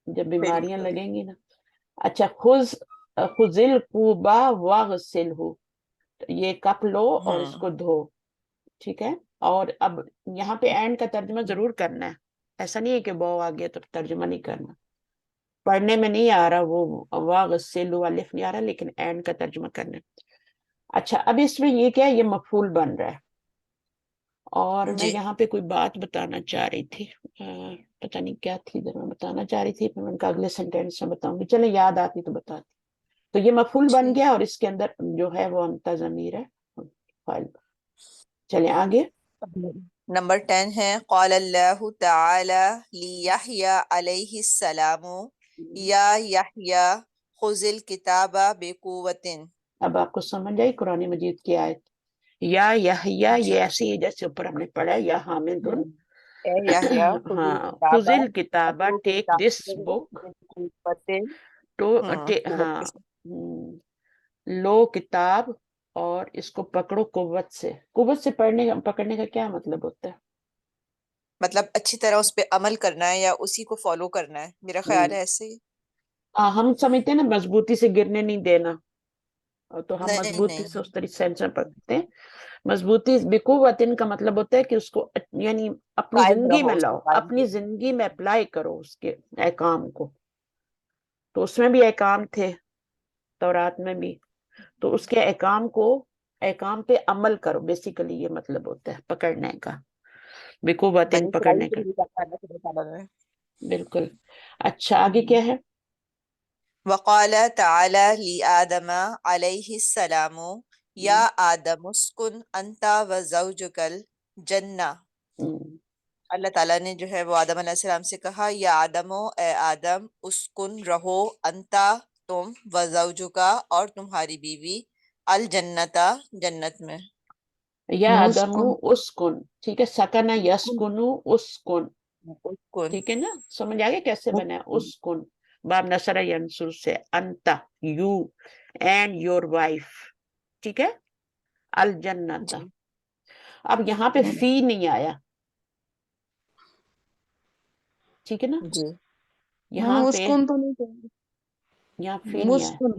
Speaker 1: جب بیماریاں
Speaker 2: بالکل.
Speaker 1: لگیں گی نا. اچھا، خذ الکوبا واغسلہ، یہ کپ لو اور اس کو دھو. ٹھیک ہے، اور اب یہاں پہ اینڈ کا ترجمہ ضرور کرنا ہے. ایسا نہیں ہے کہ بو آ گیا تو ترجمہ نہیں کرنا. پڑھنے میں نہیں آ رہا وہ واغسلہ الف نہیں آ رہا، لیکن اینڈ کا ترجمہ کرنا ہے. اچھا، اب اس میں یہ کیا ہے؟ یہ مفعول بن رہا ہے. اور میں
Speaker 2: جی.
Speaker 1: یہاں پہ کوئی بات بتانا چاہ رہی تھی، پتہ نہیں کیا تھی میں بتانا چاہ رہی تھی، پھر میں نے کہا اگلے سینٹینس میں بتاؤں گی. چلے یاد آتی تو بتاتی. تو یہ مفعول بن گیا اور اس کے اندر جو ہے وہ انتا ضمیر ہے فاعل. چلیں آگے.
Speaker 2: نمبر 10 ہے قال اللہ تعالی لیحییٰ علیہ السلام یا یحییٰ خذ الکتاب بقوۃ.
Speaker 1: اب آپ کو سمجھ آئی قرآن مجید کی آیت؟ یا یحییٰ یہ ایسی ہے جیسے اوپر ہم نے پڑھا ہے یا حامد.
Speaker 2: اے یحییٰ خذ
Speaker 1: ہاں، خذ
Speaker 2: الکتاب
Speaker 1: الکتابہ، ٹیک دس بک ٹو، ہاں، لو کتاب اور اس کو پکڑو قوت سے. قوت سے پکڑنے کا کیا مطلب ہوتا ہے؟
Speaker 2: مطلب اچھی طرح اس پہ عمل کرنا ہے یا اسی کو فالو کرنا ہے، میرا خیال ہے ایسے ہی.
Speaker 1: ہم سمجھتے ہیں نا مضبوطی سے گرنے نہیں دینا، تو ہم
Speaker 2: نہیں
Speaker 1: مضبوطی
Speaker 2: نہیں.
Speaker 1: سے اس طریقے سے پکڑتے ہیں. مضبوطی بقوتن کا مطلب ہوتا ہے کہ اس کو یعنی اپنی
Speaker 2: قائم
Speaker 1: زندگی
Speaker 2: رہو
Speaker 1: میں
Speaker 2: اس
Speaker 1: لاؤ،
Speaker 2: پہ، قائم
Speaker 1: اپنی
Speaker 2: رہو.
Speaker 1: زندگی میں اپلائی کرو اس کے احکام کو. تو اس میں بھی احکام تھے تورات میں بھی، تو اس کے احکام پہ عمل کرو، بیسیکلی یہ مطلب ہوتا ہے پکڑنے کا، بقوتن
Speaker 2: بنی اسرائیل
Speaker 1: پکڑنے
Speaker 2: کے
Speaker 1: کا.
Speaker 2: لیے کہا اللہ سبحانہ تعالیٰ نے.
Speaker 1: بالکل. اچھا، آگے کیا ہے؟
Speaker 2: وقال تعالی لآدم علیہ السلام یا آدم اسکن انت وزوجک الجنہ. اللہ تعالیٰ نے جو ہے وہ آدم علیہ السلام سے کہا یا آدم، اے آدم، اسکن رہو، انتا تم، وزوجکا اور تمہاری بیوی، الجنتا جنت میں.
Speaker 1: یا آدم اسکن، ٹھیک ہے، سکن یسکنو اسکن.
Speaker 2: اسکن.
Speaker 1: ٹھیک ہے نا، سمجھ آگے کیسے بنا ہے؟ اسکن باب نصر ینصر سے، انتا یو اینڈ یور وائف. ٹھیک ہے، الجنت.
Speaker 2: جی.
Speaker 1: اب یہاں پہ فی نہیں آیا. ٹھیک ہے نا،
Speaker 2: جی.
Speaker 1: یہاں پہ
Speaker 3: مسکن تو نہیں کہیں
Speaker 1: یہاں فی نہیں آیا.
Speaker 3: مسکن.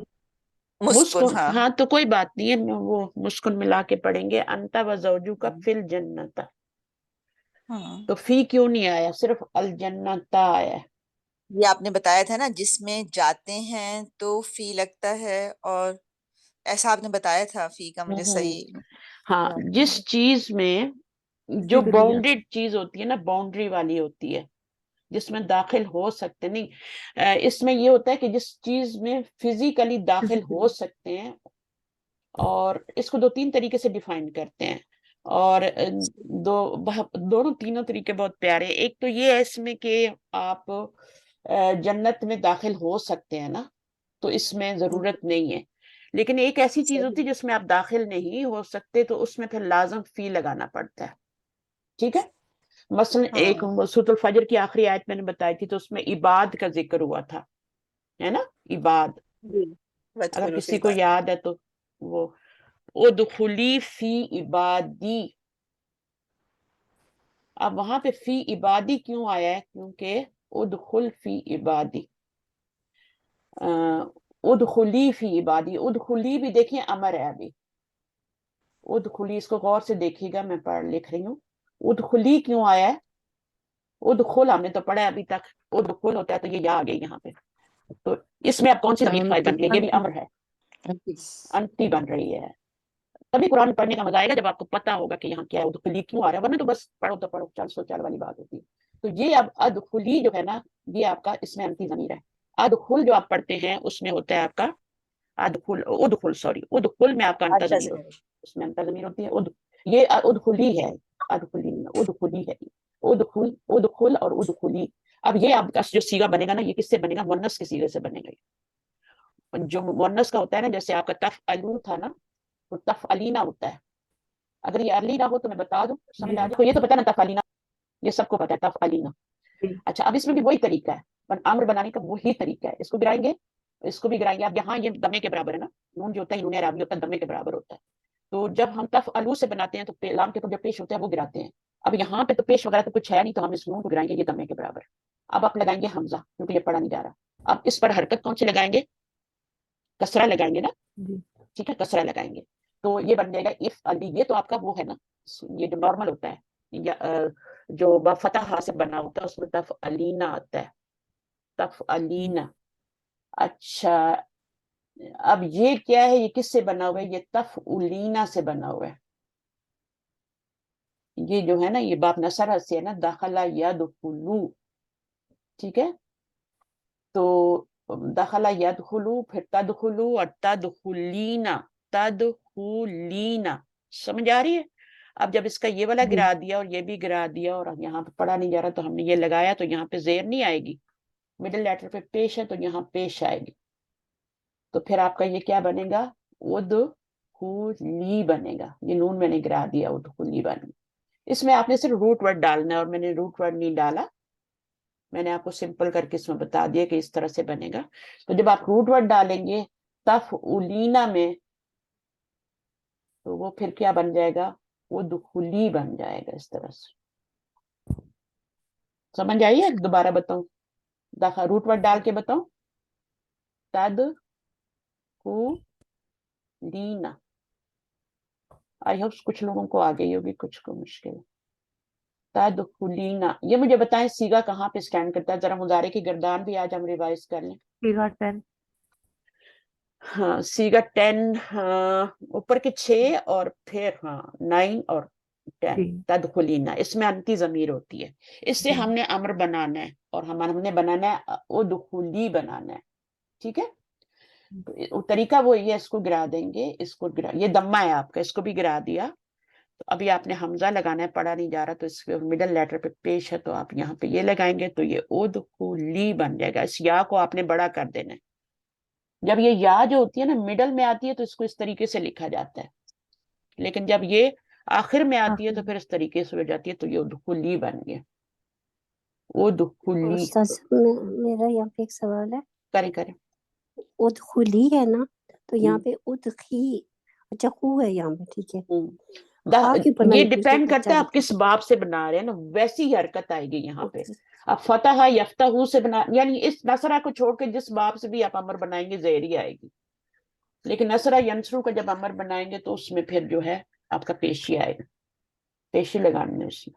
Speaker 2: مسکن.
Speaker 1: مسکن،
Speaker 2: ہاں.
Speaker 1: ہاں تو کوئی بات نہیں ہے، وہ مسکن ملا کے پڑھیں گے. انتا و زوجو کا فل جنت.
Speaker 2: ہاں
Speaker 1: تو فی کیوں نہیں آیا، صرف الجنتا آیا ہے؟
Speaker 2: یہ آپ نے بتایا تھا نا، جس میں جاتے ہیں تو فی لگتا ہے، اور ایسا آپ نے بتایا تھا، فی کا مجھے صحیح
Speaker 1: ہاں،
Speaker 2: یاد نہیں
Speaker 1: جس
Speaker 2: ہے۔
Speaker 1: چیز میں جو
Speaker 3: اسی کو لیا
Speaker 1: باؤنڈیڈ چیز ہوتی ہے نا، باؤنڈری والی ہوتی ہے، جس میں داخل ہو سکتے نہیں، اس میں یہ ہوتا ہے کہ جس چیز میں فزیکلی داخل ہو سکتے ہیں، اور اس کو 2-3 طریقے سے ڈیفائن کرتے ہیں، اور دونوں تینوں طریقے بہت پیارے ہیں۔ ایک تو یہ ہے اس میں کہ آپ جنت میں داخل ہو سکتے ہیں نا، تو اس میں ضرورت نہیں ہے، لیکن ایک ایسی چیز ہوتی ہے جس میں آپ داخل نہیں ہو سکتے، تو اس میں پھر لازم فی لگانا پڑتا ہے، ٹھیک ہے؟ مثلا ایک
Speaker 2: ہاں
Speaker 1: سورۃ الفجر کی آخری آیت میں نے بتائی تھی، تو اس میں عباد کا ذکر ہوا تھا، ہے نا، عباد،
Speaker 2: جی،
Speaker 1: اگر
Speaker 2: وَادْخُلُوا فِی
Speaker 1: کسی کو
Speaker 2: عِبَادِی۔
Speaker 1: یاد ہے تو وہ ادخلی فی عبادی، اب وہاں پہ فی عبادی کیوں آیا ہے؟ کیونکہ ادخل فی عبادی، ادخلی فی عبادی، ادخلی بھی دیکھیں امر ہے، ابھی ادخلی، اس کو غور سے دیکھیے گا، میں پڑھ لکھ رہی ہوں، ادخلی کیوں آیا ہے؟ ادخل ہم نے تو پڑھا ہے ابھی تک، ادخل ہوتا ہے تو یہ یا آ گئی یہاں پہ، تو اس میں اب کون سی ضمیر فائل بن رہی ہے؟ یہ بھی امر ہے، انٹی بن رہی ہے۔ تبھی قرآن پڑھنے کا مزہ آئے گا جب آپ کو پتا ہوگا کہ یہاں کیا ہے، ادخلی کیوں آ رہا ہے، ورنہ تو بس پڑھو تو پڑھو، چل سو چل والی بات ہوتی ہے۔ تو یہ اب ادخلی جو ہے نا، یہ آپ کا اس میں انٹی ضمیر ہے۔ ادخل جو آپ پڑھتے ہیں اس میں ہوتا ہے آپ کا ادخل، ادخل سوری، ادخل میں آپ کا انٹا ضمیر ہوتا ہے، اس میں انٹا ضمیر ہوتی ہے، یہ ادخلی ہے، ادخلی ادخلی ہے، ادخل، ادخل اور ادخلی۔ اب یہ آپ کا جو سیگا بنے گا نا، یہ کس سے بنے گا؟ مؤنث کے سیغے سے بنے گا، جو مؤنث کا ہوتا ہے نا، جیسے آپ کا تفعلوا تھا نا، تو تفعلینا ہوتا ہے، اگر یہ علینا ہو تو میں بتا دوں، سمجھ آ جائے، یہ تو پتا نا تفعلینا، یہ سب کو پتا ہے تفعلینا۔ اچھا، اب اس میں بھی وہی طریقہ ہے، امر بنانے کا وہی طریقہ ہے، اس کو گرائیں گے، اس کو بھی گرائیں گے، اب یہاں یہ دمے کے برابر ہے نا، نون جو ہوتا ہے نون عربی ہوتا ہے، دمے کے برابر ہوتا ہے، تو جب ہم تفعلوا سے بناتے ہیں تو لام کے اوپر جو پیش ہوتا ہے وہ گراتے ہیں، اب یہاں پہ تو پیش وغیرہ تو کچھ ہے نہیں، تو ہم اس نون کو گرائیں گے، یہ دمے کے برابر۔ اب آپ لگائیں گے حمزہ، کیونکہ یہ پڑھا نہیں جا رہا، اب اس پر حرکت کون سی لگائیں گے؟ کسرہ لگائیں گے نا، ٹھیک ہے، کسرہ لگائیں گے، تو یہ بن جائے گا اف علی، یہ تو آپ کا وہ ہے نا، یہ جو نارمل ہوتا ہے، یا جو فتح سے بنا ہوتا ہے اس میں تفعلینا آتا ہے، تفعلینا۔ اچھا، اب یہ کیا ہے؟ یہ کس سے بنا ہوا ہے؟ یہ تفعلینا سے بنا ہوا ہے، یہ جو ہے نا، یہ باپ نصرہ سے ہے نا، داخلہ یدخلو، ٹھیک ہے، تو داخلہ یدخلو، پھر تدخلو اور تدخلینا، تدخلینا، سمجھ آ رہی ہے؟ اب جب اس کا یہ والا گرا دیا اور یہ بھی گرا دیا، اور یہاں پہ پڑھا نہیں جا رہا تو ہم نے یہ لگایا، تو یہاں پہ زیر نہیں آئے گی، مڈل لیٹر پہ پیش ہے تو یہاں پیش آئے گی، تو پھر آپ کا یہ کیا بنے گا؟ ادخلی بنے گا، یہ نون میں نے گرا دیا، ادخلی بنے گا۔ اس میں آپ نے صرف روٹ ورڈ ڈالنا ہے، اور میں نے روٹ ورڈ نہیں ڈالا، میں نے آپ کو سمپل کر کے اس میں بتا دیا کہ اس طرح سے بنے گا۔ تو جب آپ روٹ ورڈ ڈالیں گے تفعلینا میں، تو وہ پھر کیا بن جائے گا؟ ادخلی بن جائے گا، اس طرح سے، سمجھ آئیے؟ دوبارہ بتاؤں، روٹ ورڈ ڈال کے بتاؤں، تدخلینا، آئی ہوپ کچھ لوگوں کو آ گئی ہوگی، کچھ کو مشکل۔ تدخلینا، یہ مجھے بتائیں سیگا کہاں پہ سٹینڈ کرتا ہے؟ ذرا مضارع کی گردان بھی آج ہم ریوائز کر لیں۔
Speaker 3: سیگا 10،
Speaker 1: ہاں، سیگا 10، ہاں، اوپر کے 6 اور پھر 9 اور 10، تدخلینا، اس میں انتی ضمیر ہوتی ہے، اس سے ہم نے امر بنانا ہے، اور ہم نے بنانا ہے ادخلی بنانا ہے، ٹھیک ہے؟ تو طریقہ وہی ہے، اس کو گرا دیں گے، اس کو گرا، یہ دمہ ہے آپ کا، اس کو بھی گرا دیا، تو ابھی آپ نے حمزہ لگانا ہے، پڑھا نہیں جا رہا تو اس کے مڈل لیٹر پہ پیش ہے، تو آپ یہاں پہ یہ لگائیں گے، تو یہ ادخلی بن جائے گا، اس یا کو آپ نے بڑا کر دینا ہے۔ جب یہ یا جو ہوتی ہے نا مڈل میں آتی ہے تو اس کو اس طریقے سے لکھا جاتا ہے، لیکن جب یہ آخر میں آتی ہے تو پھر اس طریقے سے ہو جاتی ہے، تو یہ ادخلی بن گیا، ادخلی۔
Speaker 5: استاذ میرا یہاں پہ ایک سوال ہے،
Speaker 1: کریں کریں،
Speaker 5: ادخلی ہے نا، تو یہاں پہ ادخی، اچھا خو ہے یہاں پہ، ٹھیک ہے، خا کی پڑھنا
Speaker 1: یہ
Speaker 5: نہیں دوسرے
Speaker 1: ڈیپینڈ
Speaker 5: طرف
Speaker 1: کرتا ہے
Speaker 5: چل
Speaker 1: آپ کس باب سے بنا رہے ہیں نا، ویسی ہی حرکت آئے گی یہاں پہ۔ اب فتح یفتح سے بنا، یعنی اس نصرہ کو چھوڑ کے جس باب سے بھی آپ امر بنائیں گے زہر ہی آئے گی، لیکن نصرہ ینصرو کا جب امر بنائیں گے تو اس میں پھر جو ہے آپ کا پیشی آئے گا، پیشی لگانے میں اس میں۔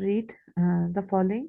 Speaker 3: read the following.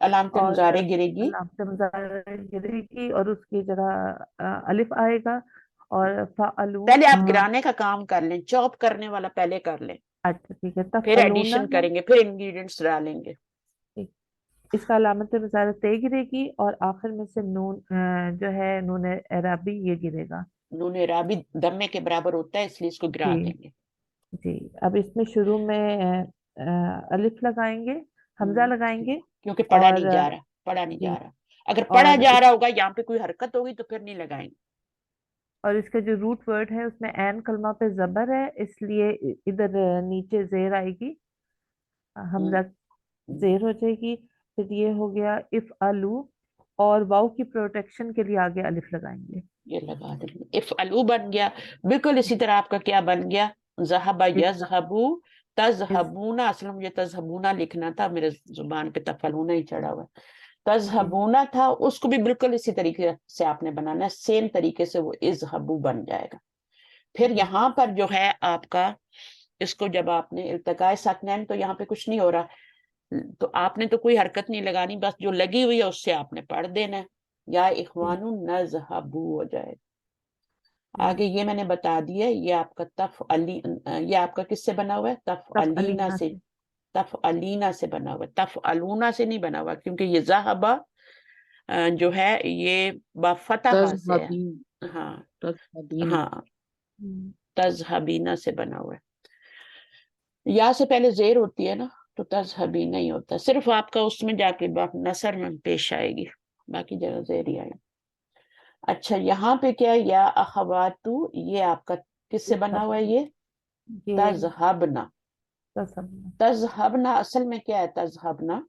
Speaker 1: علامت
Speaker 3: اور
Speaker 1: مضارع گرے گی.
Speaker 3: علامت مضارع گرے گی اور اس کی جگہ الف آئے گا. اور فعلو
Speaker 1: پہلے آپ گرانے کا کام کر لیں, چاپ کرنے والا پہلے کر لیں,
Speaker 3: اچھا ٹھیک ہے.
Speaker 1: پھر
Speaker 3: تفعلون
Speaker 1: ایڈیشن کریں گے, پھر انگریڈینٹس ڈالیں گے.
Speaker 3: اس کا علامت مضارع تے گرے گی اور آخر میں سے نون جو ہے نون اعرابی یہ گرے گا.
Speaker 1: نون اعرابی دمے کے برابر ہوتا ہے, اس لیے اس کو گرا
Speaker 3: جی
Speaker 1: دیں گے.
Speaker 3: جی. اب اس میں شروع میں الف لگائیں گے, حمزہ لگائیں گے,
Speaker 1: کیونکہ پڑھا
Speaker 3: اور
Speaker 1: نہیں جا رہا, پڑھا نہیں
Speaker 3: جی
Speaker 1: جا رہا. اگر پڑھا
Speaker 3: اور
Speaker 1: جا رہا ہوگا یہاں پہ کوئی حرکت ہوگی تو پھر نہیں لگائیں گے.
Speaker 3: اور اس کا جو روٹ ورڈ ہے اس میں عین کلمہ پہ زبر ہے, اس لیے ادھر نیچے زیر آئے گی, حمزہ زیر ہو جائے گی. پھر یہ ہو گیا افعلوا, اور واو کی پروٹیکشن کے لیے آگے الف لگائیں گے.
Speaker 1: یہ لگا دیں گے. افعلوا بن گیا. بالکل اسی طرح آپ کا کیا بن گیا, ذهب يذهب, تذهبون. اصل میں مجھے تذهبون لکھنا تھا, میرے زبان پہ تفعلون ہی چڑھا ہوا ہے. تذهبون تھا, اس کو بھی بالکل اسی طریقے سے آپ نے بنانا ہے, سیم طریقے سے وہ اذهبوا بن جائے گا. پھر یہاں پر جو ہے آپ کا, اس کو جب آپ نے التقاء ساکنین, تو یہاں پہ کچھ نہیں ہو رہا, تو آپ نے تو کوئی حرکت نہیں لگانی, بس جو لگی ہوئی ہے اس سے آپ نے پڑھ دینا ہے. یا اخوان نذهبوا ہو جائے. آگے یہ میں نے بتا دیا, یہ آپ کا تفعلی, یہ آپ کا کس سے بنا ہوا ہے, تفعلینا
Speaker 3: تفعلینا
Speaker 1: سے.
Speaker 3: سے.
Speaker 1: تفعلینا سے بنا ہوا ہے, تفعلونا سے نہیں بنا ہوا, کیونکہ یہ ذہبہ جو ہے یہ بفتح سے ہے.
Speaker 6: تذهبین
Speaker 1: ہاں
Speaker 6: تذهبین
Speaker 1: ہاں, تذہبینا سے بنا ہوا ہے. یا سے پہلے زیر ہوتی ہے نا, تو تذہبینا ہی ہوتا ہے. صرف آپ کا اس میں جا کے نثر میں پیش آئے گی, باقی جگہ زیر ہی آئے. اچھا یہاں پہ کیا, یا اخواتو, یہ آپ کا کس سے بنا ہوا ہے, یہ
Speaker 3: یہ
Speaker 1: تذہبنا.
Speaker 3: تصب-
Speaker 1: تذہبنا اصل میں کیا ہے, تذہبنا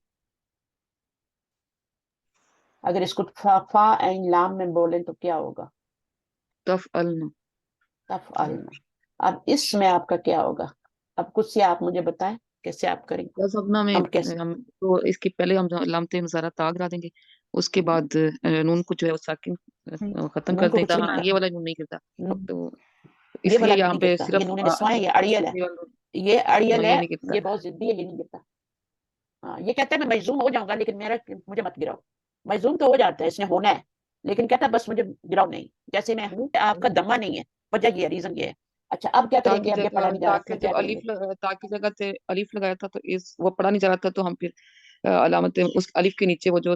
Speaker 1: اگر اس کو فا عین لام میں بولیں تو کیا ہوگا,
Speaker 6: تفعلنا
Speaker 1: تفعلنا. اب اس میں آپ کا کیا ہوگا, اب کچھ سے آپ مجھے بتائیں کیسے آپ کریں گے.
Speaker 6: تذهبنا میں
Speaker 1: ہم کیسے,
Speaker 6: ہم تو اس کی پہلے ہم علامت مضارع تا گرا دیں گے, اس کے بعد نون کو جو ہے وہ ساکن ختم
Speaker 1: نون
Speaker 6: کر
Speaker 1: کو
Speaker 6: دیں
Speaker 1: کچھ
Speaker 6: گے.
Speaker 1: نہیں
Speaker 6: ہاں
Speaker 1: کرتا,
Speaker 6: یہ والا نون نہیں کرتا, تو
Speaker 1: یہ
Speaker 6: اس
Speaker 1: والا
Speaker 6: لیے
Speaker 1: بھی
Speaker 6: یہاں
Speaker 1: نہیں
Speaker 6: پہ
Speaker 1: کرتا, یہ
Speaker 6: صرف
Speaker 1: نون نسواں ہے, یہ اڑیل ہے, یہ اڑیل ہے,
Speaker 6: یہ نہیں کرتا.
Speaker 1: یہ بہت ضدی ہے, یہ نہیں کرتا. ہاں یہ کہتا ہے میں مجزوم ہو جاؤں گا لیکن مجھے مت گراؤ. مجزوم تو ہو جاتا ہے, اس نے ہونا ہے, لیکن کہتا ہے بس مجھے گراؤ نہیں, جیسے میں ہوں, آپ کا دمہ نہیں ہے, وجہ یہ ہے, ریزن یہ ہے. اچھا اب کیا کریں گے, اب یہ پڑھا نہیں جا رہا, پھر کیا کریں گے.
Speaker 6: تا کی جگہ سے الف لگایا تھا, تو وہ پڑھا نہیں جا رہا تھا, تو ہم پھر علامت اس الف کے نیچے وہ جو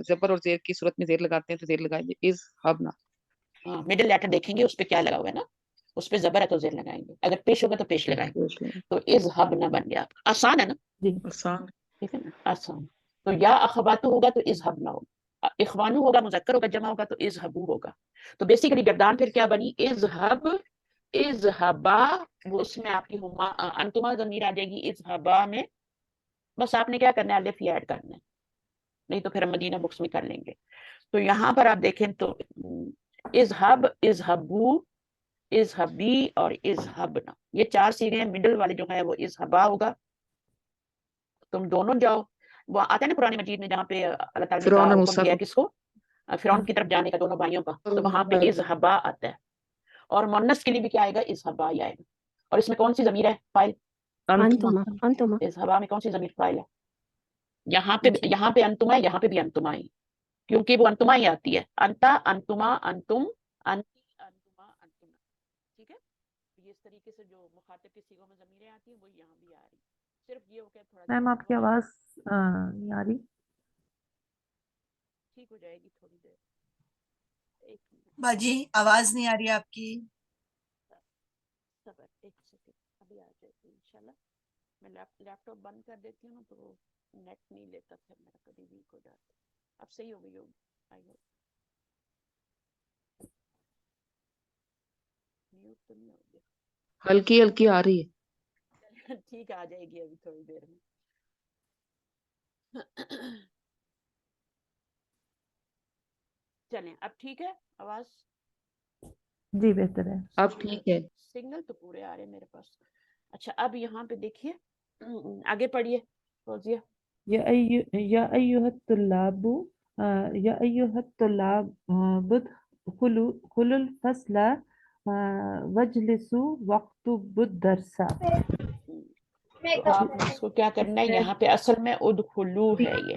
Speaker 6: زبر اور زیر کی صورت میں زیر لگاتے ہیں, تو زیر لگائیں گے. اذهبنا,
Speaker 1: ہاں مڈل لیٹر دیکھیں گے اس پہ کیا لگا ہوا ہے نا, اس پہ زبر ہے تو زیر لگائیں گے, اگر پیش ہوگا تو پیش لگائیں گے. تو اذهبنا بن گیا, آسان ہے نا,
Speaker 3: جی
Speaker 6: آسان.
Speaker 1: ٹھیک ہے نا, آسان. تو یا اخواتو ہوگا تو اذهبنا ہوگا, اخوانو ہوگا مذکر ہوگا, جمع ہوگا تو اذهبوا ہوگا. تو بیسیکلی گردان پھر کیا بنی, اذهب, اذهبا, وہ اس میں آپ کی انتما ضمیر آ جائے گی اذهبا میں, بس آپ نے کیا کرنا ہے, الف ایڈ کرنا ہے, نہیں تو پھر ہم مدینہ بکس میں کر لیں گے. تو یہاں پر آپ دیکھیں تو اذهب, اذهبوا, اذهبی اور اذهبنا, یہ چار سیغے ہیں. مڈل والے جو ہے وہ اذهبا ہوگا, تم دونوں جاؤ. وہ آتا ہے نا قرآن مجید میں جہاں پہ اللہ تعالیٰ نے
Speaker 6: فرعون
Speaker 1: کہا
Speaker 6: اور
Speaker 1: حکم
Speaker 6: موسیٰ
Speaker 1: دیا
Speaker 6: کو
Speaker 1: ہے کس کو, فرعون کی طرف جانے کا, دونوں بھائیوں کا, تو وہاں پہ اذهبا آتا ہے. اور مؤنث کے لیے بھی کیا آئے گا, اذهبا ہی آئے گا. اور اس میں کون سی ضمیر ہے, فاعل,
Speaker 5: انتما انتما
Speaker 1: اذهبا میں کون سی ضمیر فاعل ہے, یہاں پہ انتما ہے, یہاں پہ بھی انتما ہی, کیونکہ وہ انتما ہی آتی ہے, انتا, انتما, انتم, انتی, انتما, انتما. ٹھیک ہے, یہ اس طریقے سے جو مخاطب کی صیغوں میں ضمیریں آتی ہیں وہ یہاں بھی آ رہی. صرف یہ ہو کہ تھوڑا
Speaker 3: میم آپ کی آواز نہیں آ رہی.
Speaker 1: ٹھیک ہو جائے گی تھوڑی دیر, ایک منٹ
Speaker 2: باجی آواز نہیں آ رہی آپ کی.
Speaker 1: صبر, ایک سیکنڈ, ابھی آ جائے گی انشاءاللہ. میں لیپ ٹاپ بند کر دیتی ہوں تو نیٹ نہیں لیتا, پھر میرا کبھی ویک ہو جاتا. اب صحیح ہو گئی ہوگی, آئی ہوپ. میوٹ تو نہیں ہو گیا.
Speaker 6: ہلکی ہلکی آ رہی ہے.
Speaker 1: ٹھیک آ جائے گی ابھی تھوڑی دیر میں. چلیں اب ٹھیک ہے آواز,
Speaker 3: جی بہتر ہے.
Speaker 6: اب ٹھیک ہے.
Speaker 1: سگنل تو پورے آ رہے ہیں میرے پاس. اچھا اب یہاں پہ دیکھیے, آگے پڑھیے فوزیہ.
Speaker 3: یا ایھا الطلاب یا ایھا الطلاب ادخلوا الفصل واجلسوا واكتبوا الدرس.
Speaker 1: تو آپ نے اس کو کیا کرنا ہے, یہاں پہ اصل میں ادخلو ہے, یہ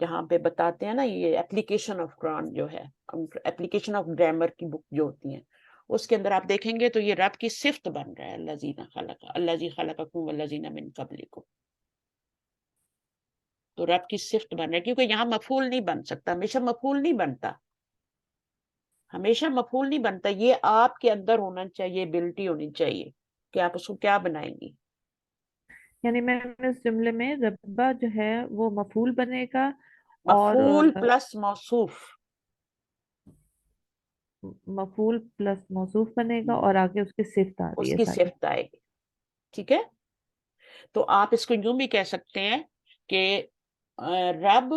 Speaker 1: جہاں پہ بتاتے ہیں نا یہ اپلیکیشن آف قرآن جو ہے، اپلیکیشن آف گرامر کی بک جو ہوتی ہیں، اس کے اندر آپ دیکھیں گے تو یہ رب کی صفت بن رہا ہے، الذین خلق الذی خلقکم والذین من قبلکم، تو رب کی صفت بن رہا ہے، کیونکہ یہاں مفعول نہیں بن سکتا، ہمیشہ مفعول نہیں بنتا، ہمیشہ مفعول نہیں بنتا، یہ آپ کے اندر ہونا چاہیے، ایبلٹی ہونی چاہیے کہ آپ اس کو کیا بنائیں گی۔
Speaker 3: یعنی میں اس جملے میں ربا جو ہے وہ مفعول بنے گا اور
Speaker 1: مفعول پلس موصوف،
Speaker 3: مفعول پلس موصوف بنے گا اور آگے اس کی صفت آ رہی
Speaker 1: اس
Speaker 3: ہے
Speaker 1: کی
Speaker 3: ساری۔
Speaker 1: صفت آئے گی، ٹھیک ہے۔ تو آپ اس کو یوں بھی کہہ سکتے ہیں کہ رب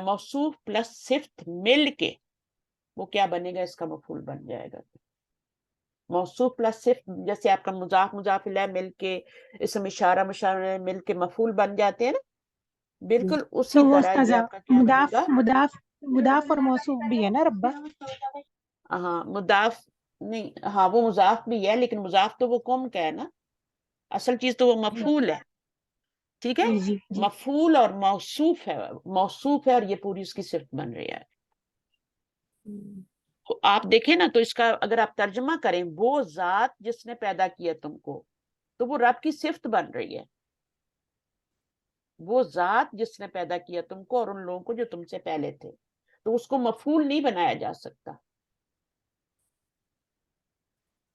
Speaker 1: موصوف پلس صفت مل کے وہ کیا بنے گا، اس کا مفعول بن جائے گا، موصوف پلس صفت، جیسے آپ کا مضاف مضاف الیہ مل کے اسم اشارہ مشارہ مل کے مفعول بن جاتے ہیں نا، بالکل اسی
Speaker 7: تو وہ
Speaker 1: طرح یہ
Speaker 7: استاذہ
Speaker 1: آپ کا کیا بنے
Speaker 7: مضاف
Speaker 1: گا،
Speaker 7: مضاف مضاف اور موصوف بھی ہے نا ربا؟
Speaker 1: ہاں مضاف نہیں، ہاں وہ مضاف بھی ہے، لیکن مضاف تو وہ قوم کا ہے نا، اصل چیز تو وہ مفعول ہے، ٹھیک ہے،
Speaker 7: جی جی جی
Speaker 1: مفعول اور موصوف ہے، موصوف ہے اور یہ پوری اس کی صفت بن رہی ہے۔ تو آپ دیکھیں نا، تو اس کا اگر آپ ترجمہ کریں، وہ ذات جس نے پیدا کیا تم کو، تو وہ رب کی صفت بن رہی ہے، وہ ذات جس نے پیدا کیا تم کو اور ان لوگوں کو جو تم سے پہلے تھے، تو اس کو مفعول نہیں بنایا جا سکتا،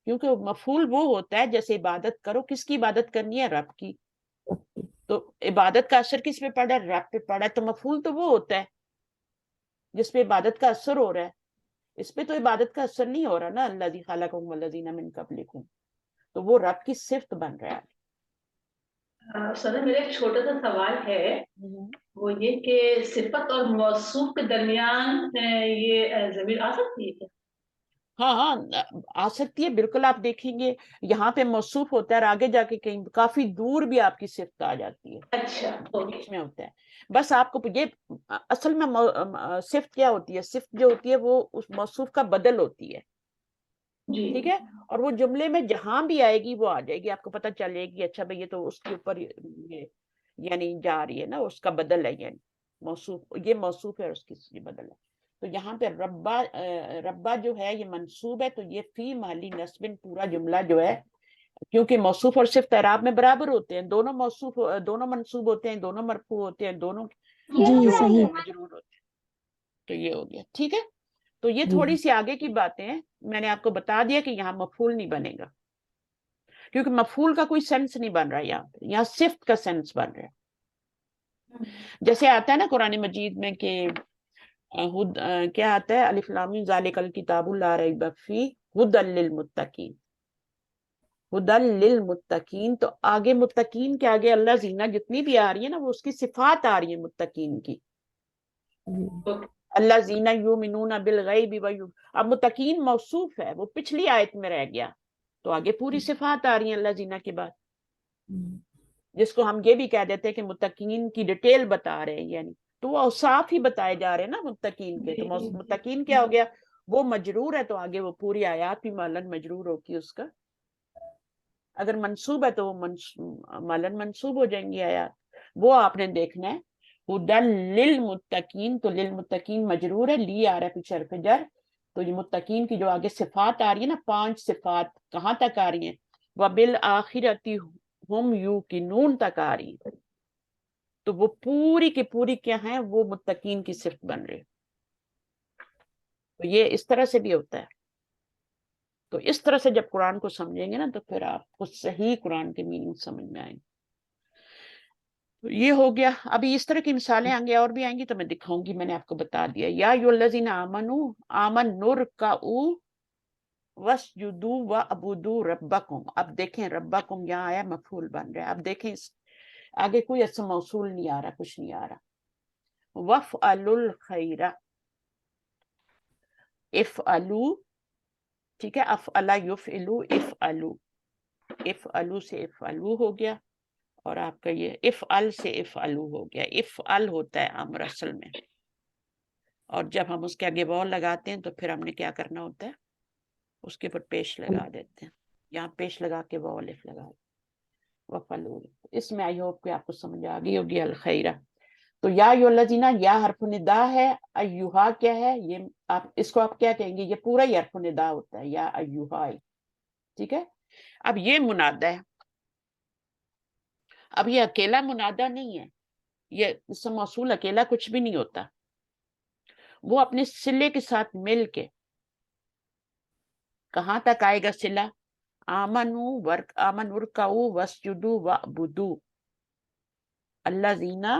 Speaker 1: کیونکہ مفعول وہ ہوتا ہے جیسے عبادت کرو، کس کی عبادت کرنی ہے، رب کی، تو عبادت کا اثر کس پہ پڑ رہا ہے، رب پہ پڑ رہا ہے، تو مفعول تو وہ ہوتا ہے جس پہ عبادت کا اثر ہو رہا ہے، اس پہ تو عبادت کا اثر نہیں ہو رہا نا، الذی خلقکم والذین من قبلکم، تو وہ رب کی صفت بن رہا ہے۔
Speaker 8: سر میرا ایک چھوٹا سا سوال ہے، وہ یہ کہ صفت اور موصوف کے درمیان یہ ضمیر آ سکتی ہے کیا؟
Speaker 1: ہاں ہاں آ سکتی ہے، بالکل، آپ دیکھیں گے یہاں پہ موصوف ہوتا ہے اور آگے جا کے کہیں کافی دور بھی آپ کی صفت آ جاتی ہے،
Speaker 8: اچھا اوکے،
Speaker 1: بیچ میں ہوتا ہے، بس آپ کو یہ اصل میں صفت کیا ہوتی ہے، صفت جو ہوتی ہے وہ اس موصوف کا بدل ہوتی ہے،
Speaker 8: جی
Speaker 1: ٹھیک ہے، اور وہ جملے میں جہاں بھی آئے گی وہ آ جائے گی، آپ کو پتہ چل جائے گی، اچھا بھئی یہ تو اس کے اوپر یہ یعنی جا رہی ہے نا، اس کا بدل ہے، یعنی موصوف، یہ موصوف ہے اور اس کی بدل ہے، تو یہاں پہ ربا جو ہے یہ منصوب ہے، تو یہ فی محلی نصب پورا جملہ جو ہے، کیونکہ موصوف اور صفت اعراب میں برابر ہوتے ہیں، دونوں موصوف دونوں منصوب ہوتے ہیں، دونوں مرفوع ہوتے ہیں، دونوں
Speaker 7: جی
Speaker 1: جو ہوتے
Speaker 7: صحیح
Speaker 1: ہیں مجرور ہوتے ہیں، تو یہ ہو گیا، ٹھیک ہے، تو یہ
Speaker 7: جی
Speaker 1: تھوڑی سی آگے کی باتیں ہیں، میں نے آپ کو بتا دیا کہ یہاں مفعول نہیں بنے گا، کیونکہ مفعول کا کوئی سینس نہیں بن رہا یہاں صفت کا سینس بن رہا ہے، جیسے آتا ہے نا قرآن مجید میں کہ کیا آتا ہے، الف لام میم ذالک الکتاب لا ریب فیہ ھدی للمتقین، ھدی للمتقین، تو آگے متقین کے آگے اللہ زینہ جتنی بھی آ رہی ہے نا، وہ اس کی صفات آ رہی ہیں متقین کی، اللہ زینہ یؤمنون بالغیب اب متقین موصوف ہے، وہ پچھلی آیت میں رہ گیا، تو آگے پوری صفات آ رہی ہیں اللہ زینہ کے بعد، جس کو ہم یہ بھی کہہ دیتے ہیں کہ متقین کی ڈیٹیل بتا رہے ہیں، یعنی تو وہ اوصاف ہی بتائے جا رہے ہیں نا متقین کے، تو متقین کیا ہو گیا، وہ مجرور ہے، تو آگے وہ پوری آیات بھی مالن مجرور ہوگی اس کا، اگر منصوب ہے تو وہ مالن منصوب ہو جائیں گی آیات، وہ آپ نے دیکھنا ہے، ھدی للمتقین، تو للمتقین مجرور ہے، لی آ رہا ہے پیچھے حرف جر، تو یہ متقین کی جو آگے صفات آ رہی ہے نا، 5 صفات کہاں تک آ رہی ہیں، وَبِالْآخِرَةِ ہم یوقنون تک آ رہی ہے، تو وہ پوری کی پوری کیا ہیں، وہ متقین کی صفت بن رہی ہے، تو یہ اس طرح سے بھی ہوتا ہے، تو اس طرح سے جب قرآن کو سمجھیں گے نا، تو پھر آپ کو صحیح قرآن کے میننگ سمجھ میں آئیں گے، تو یہ ہو گیا، ابھی اس طرح کی مثالیں آگے اور بھی آئیں گی تو میں دکھاؤں گی، میں نے آپ کو بتا دیا، یا ایھا الذین آمنوا آمنوا ارکعوا واسجدوا واعبدوا ربکم، اب دیکھیں ربکم یہاں آیا مفعول بن رہا ہے، اب دیکھیں آگے کوئی اسم موصول نہیں آ رہا، کچھ نہیں آ رہا، وافعلوا الخیر، افعلوا، ٹھیک ہے، افعل یفعلوا، افعلوا، افعلوا سے افعلوا ہو گیا، اور آپ کا یہ افعل سے افعلوا ہو گیا، افعل ہوتا ہے امر اصل میں، اور جب ہم اس کے آگے واو لگاتے ہیں تو پھر ہم نے کیا کرنا ہوتا ہے، اس کے اوپر پیش لگا دیتے ہیں، یہاں پیش لگا کے واو الف لگا، وفعلوا، اس میں آئی ہوپ کہ آپ کو سمجھ آ گئی ہوگی الخیرہ، تو یا ایھوالذین یا حرف ندا ہے، ایھا کیا ہے، یہ آپ اس کو آپ کیا کہیں گے، یہ پورا ہی حرف ندا ہوتا ہے یا ایھا، ٹھیک ہے. اب یہ منادہ ہے، اب یہ اکیلا منادہ نہیں ہے، یہ اسم موصول اکیلا کچھ بھی نہیں ہوتا، وہ اپنے صلے کے ساتھ مل کے کہاں تک آئے گا صلہ، آمنوا ارکعوا واسجدوا وعبدوا، اللہ زینا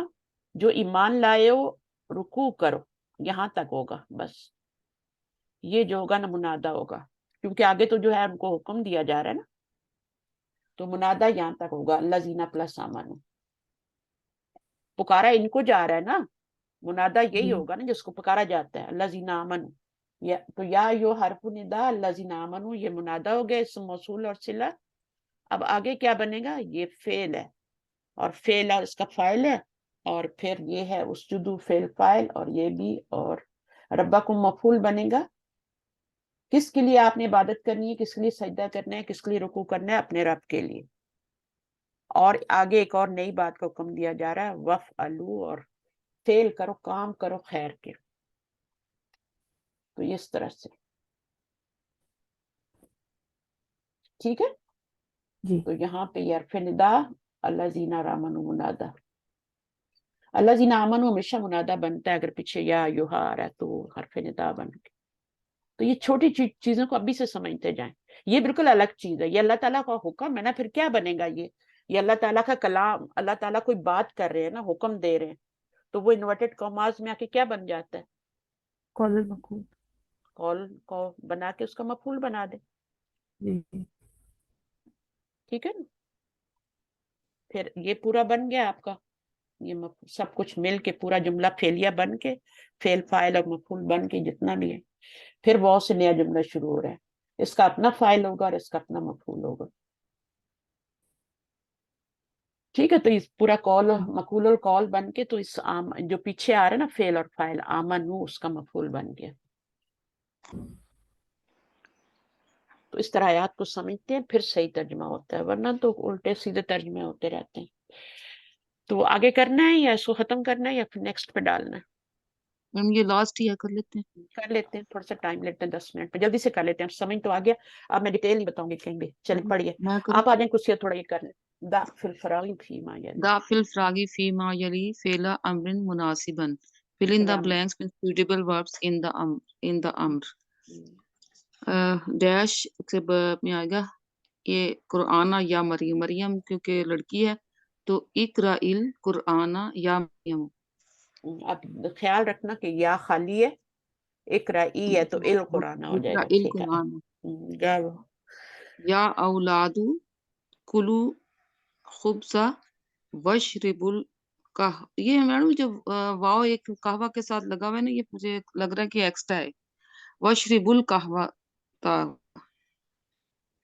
Speaker 1: جو ایمان لائے ہو رکوع کرو، یہاں تک ہوگا بس. یہ جو ہوگا نا منادہ ہوگا، کیونکہ آگے تو جو ہے ان کو حکم دیا جا رہا ہے نا، تو منادہ یہاں تک ہوگا، اللہ زینا پلس آمنوا. پکارا ان کو جا رہا ہے نا، منادہ یہی ہوگا نا جس کو پکارا جاتا ہے، اللہ زینا آمنوا. تو یا یو حرف ندا اللہ زینا آمنوا، یہ منادہ ہو گیا، اسم موصول اور صلہ. اب آگے کیا بنے گا، یہ فعل ہے، اور فعل اس کا فاعل ہے، اور پھر یہ ہے اسجدوا فعل فاعل، اور یہ بھی، اور ربکم مفعول بنے گا. کس کے لیے آپ نے عبادت کرنی ہے، کس کے لیے سجدہ کرنا ہے، کس کے لیے رکوع کرنا ہے، اپنے رب کے لیے. اور آگے ایک اور نئی بات کا حکم دیا جا رہا ہے، وفعلوا، اور فعل کرو، کام کرو خیر کے. تو اس طرح سے ٹھیک ہے.
Speaker 3: جی
Speaker 1: تو یہاں پہ یہ حرف ندا اللہ زینا آمنوا منادہ، اللہ زینا آمنوا ہمیشہ منادہ بنتا ہے، اگر پیچھے یا یوہا آ رہا ہے تو حرف ندا بن کے. تو یہ چھوٹی چیزوں کو ابھی سے سمجھتے جائیں، یہ بالکل الگ چیز ہے، یہ اللہ تعالیٰ کا حکم ہے نا، پھر کیا بنے گا یہ اللہ تعالیٰ کا کلام، اللہ تعالیٰ کوئی بات کر رہے ہیں نا، حکم دے رہے ہیں، تو وہ انورٹڈ کاماز میں آ کے کیا بن جاتا ہے،
Speaker 3: قول المقول.
Speaker 1: قول کو بنا کے اس کا مفعول بنا دے.
Speaker 3: جی
Speaker 1: ٹھیک ہے نا. پھر یہ پورا بن گیا آپ کا، یہ سب کچھ مل کے پورا جملہ فعلیہ بن کے، فعل فاعل اور مفعول بن کے جتنا بھی ہے، پھر واو سے نیا جملہ شروع ہو رہا ہے، اس کا اپنا فاعل ہوگا اور اس کا اپنا مفعول ہوگا. ٹھیک ہے. تو اس پورا قول مقول القول بن کے، تو اس جو پیچھے آ رہا ہے نا فعل اور فاعل، آمنو اس کا مفعول بن گیا. تو اس طرح آیات کو سمجھتے ہیں، پھر صحیح ترجمہ ہوتا ہے، ورنہ تو الٹے سیدھے ترجمے ہوتے رہتے ہیں. تو آگے کرنا ہے یا اس کو ختم کرنا ہے یا پھر نیکسٹ پہ ڈالنا ہے؟
Speaker 6: ہم یہ لاسٹ ہی کر لیتے ہیں،
Speaker 1: کر لیتے ہیں، تھوڑا سا ٹائم لیتے ہیں، 10 منٹ پہ جلدی سے کر لیتے ہیں. سمجھ تو آ گیا، اب میں ڈیٹیل نہیں بتاؤں گی کہیں بھی. چلیں پڑھیے،
Speaker 6: میں کروں.
Speaker 1: آپ آ جائیں کچھ تھوڑا یہ کر لیں. دا فی الفراغ فیما یلی.
Speaker 6: دا فی الفراغ فیما یلی فعل امر مناسبا fill in the blanks with suitable verbs in the Amar. Dash سے میں آئے گا یہ قرآن یا مریم، مریم کیونکہ لڑکی ہے تو اقرا القرآن یا مریم.
Speaker 1: اب خیال رکھنا کہ یا خالی ہے، اقرائی ہے تو القرآن ہو جائے
Speaker 6: اقرا
Speaker 1: گا. ٹھیک ہے.
Speaker 6: القرآن. یا اولاد کلو خبزہ وشرب یہ میڈم جو واو ایک قہوہ کے ساتھ لگا ہوا ہے نا، یہ مجھے لگ رہا ہے کہ ایکسٹرا ہے. وشرب القہوہ تا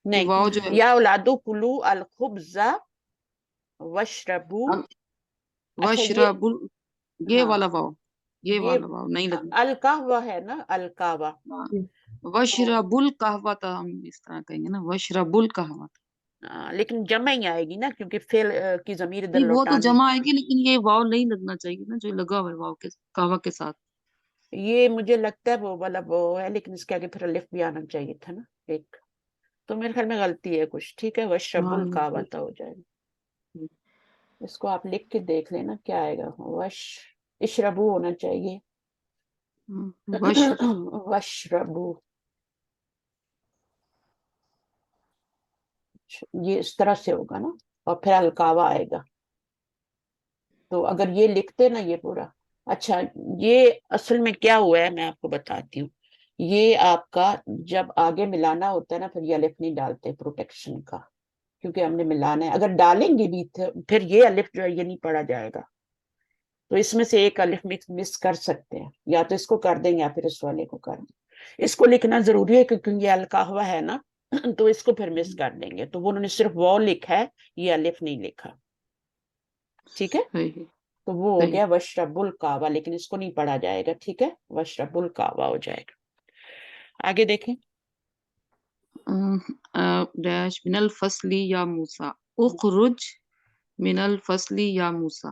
Speaker 6: یہ واو جو
Speaker 1: نہیں، یا اولادو کلو الخبز وشربو. اچھا
Speaker 6: وشرب یہ والا واو، یہ
Speaker 1: یہ
Speaker 6: والا واو نہیں لگنا.
Speaker 1: القہوہ ہے نا، القہوہ.
Speaker 6: وشرب القہوہ تا ہم اس طرح کہیں گے نا، وشرب القہوہ.
Speaker 1: لیکن جمع ہی آئے گی نا، کیونکہ فعل کی ضمیر ادھر
Speaker 6: نہیں وہ تو
Speaker 1: لوٹانی.
Speaker 6: جمع آئے گی، لیکن یہ واو نہیں لگنا چاہیے نا جو لگا ہوا ہے واو کے قہوہ کے ساتھ.
Speaker 1: یہ مجھے لگتا ہے وہ والا وہ ہے، لیکن اس کے آگے پھر الف بھی آنا چاہیے تھا نا ایک، تو میرے خیال میں غلطی ہے کچھ. ٹھیک ہے، وشرب القہوہ تا ہو جائے گا. اس کو آپ لکھ کے دیکھ لینا کیا آئے گا. اشربو ہونا چاہیے، وشربو. یہ اس طرح سے ہوگا نا، اور پھر القاوا آئے گا. تو اگر یہ لکھتے نا یہ پورا. اچھا یہ اصل میں کیا ہوا ہے میں آپ کو بتاتی ہوں. یہ آپ کا جب آگے ملانا ہوتا ہے نا، پھر یہ الف نہیں ڈالتے پروٹیکشن کا، کیونکہ ہم نے ملانا ہے. اگر ڈالیں گے بھی پھر یہ الف جو ہے یہ نہیں پڑھا جائے گا. تو اس میں سے ایک الف مس کر سکتے ہیں، یا تو اس کو کر دیں یا پھر اس والے کو کر دیں. اس کو لکھنا ضروری ہے کیونکہ یہ القہوہ ہے نا، تو اس کو پھر مس کر دیں گے. تو وہ انہوں نے صرف واو لکھا ہے، یہ الف نہیں لکھا. ٹھیک ہے، تو وہ ہو گیا وشرب القہوہ، لیکن اس کو نہیں پڑھا جائے گا. ٹھیک ہے، وشرب القہوہ ہو جائے گا. آگے دیکھیں.
Speaker 6: ڈیش من الفصل یا موسیٰ اخرج من الفصل یا موسیٰ.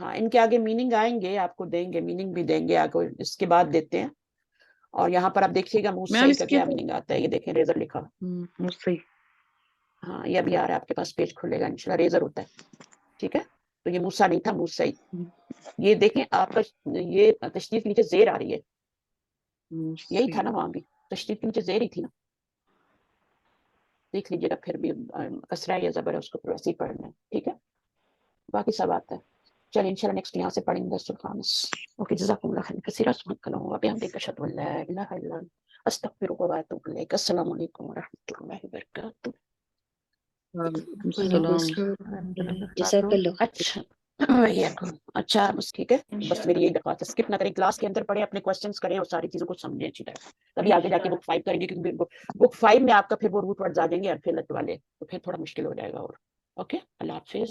Speaker 1: ہاں ان کے آگے میننگ آئیں گے، آپ کو دیں گے، میننگ بھی دیں گے آگے، اس کے بعد دیتے ہیں. اور یہاں پر آپ دیکھیے گا موسی
Speaker 6: میم
Speaker 1: کا
Speaker 6: اس کے
Speaker 1: کیا میننگ آتا ہے، یہ دیکھیں ریزر لکھا.
Speaker 6: صحیح.
Speaker 1: ہاں یہ ابھی آ رہا ہے آپ کے پاس، پیج کھلے گا انشاءاللہ. ریزر ہوتا ہے، ٹھیک ہے. تو یہ موسیٰ نہیں تھا، موسی. یہ دیکھیں آپ کا یہ تشریف نیچے زیر آ رہی ہے، یہی تھا نا وہاں بھی تشریف نیچے زیر ہی تھی نا. دیکھ لیجیے گا پھر بھی کسرہ یا زبر ہے اس کو پھر ویسے ہی پڑھنا ہے، ٹھیک ہے. باقی سب آتا ہے. چلیے انشاءاللہ نیکسٹ یہاں سے پڑھیں گے سبحانس. اوکے جزاکم اللہ خیر کثیرا، سبحانک اللہم و بحمدک، اشہد ان لا الہ الا انت استغفرک و اتوب الیک. السلام علیکم و رحمۃ اللہ وبرکاتہ.
Speaker 4: وعلیکم السلام جزاک اللہ.
Speaker 1: اچھا اچھا بس ٹھیک ہے. بس میری یہی درخواست ہے، اسکپ نہ کریں، کلاس کے اندر پڑھیں، اپنے کوسچنس کریں اور ساری چیزوں کو سمجھیں اچھی طرح. کبھی آگے جا کے بک 5 کریں گے، کیونکہ بک 5 میں آپ کا پھر وہ روٹ ورڈز آ جائیں گے اور پھر والے، تو پھر تھوڑا مشکل ہو جائے گا. اور اوکے، اللہ حافظ.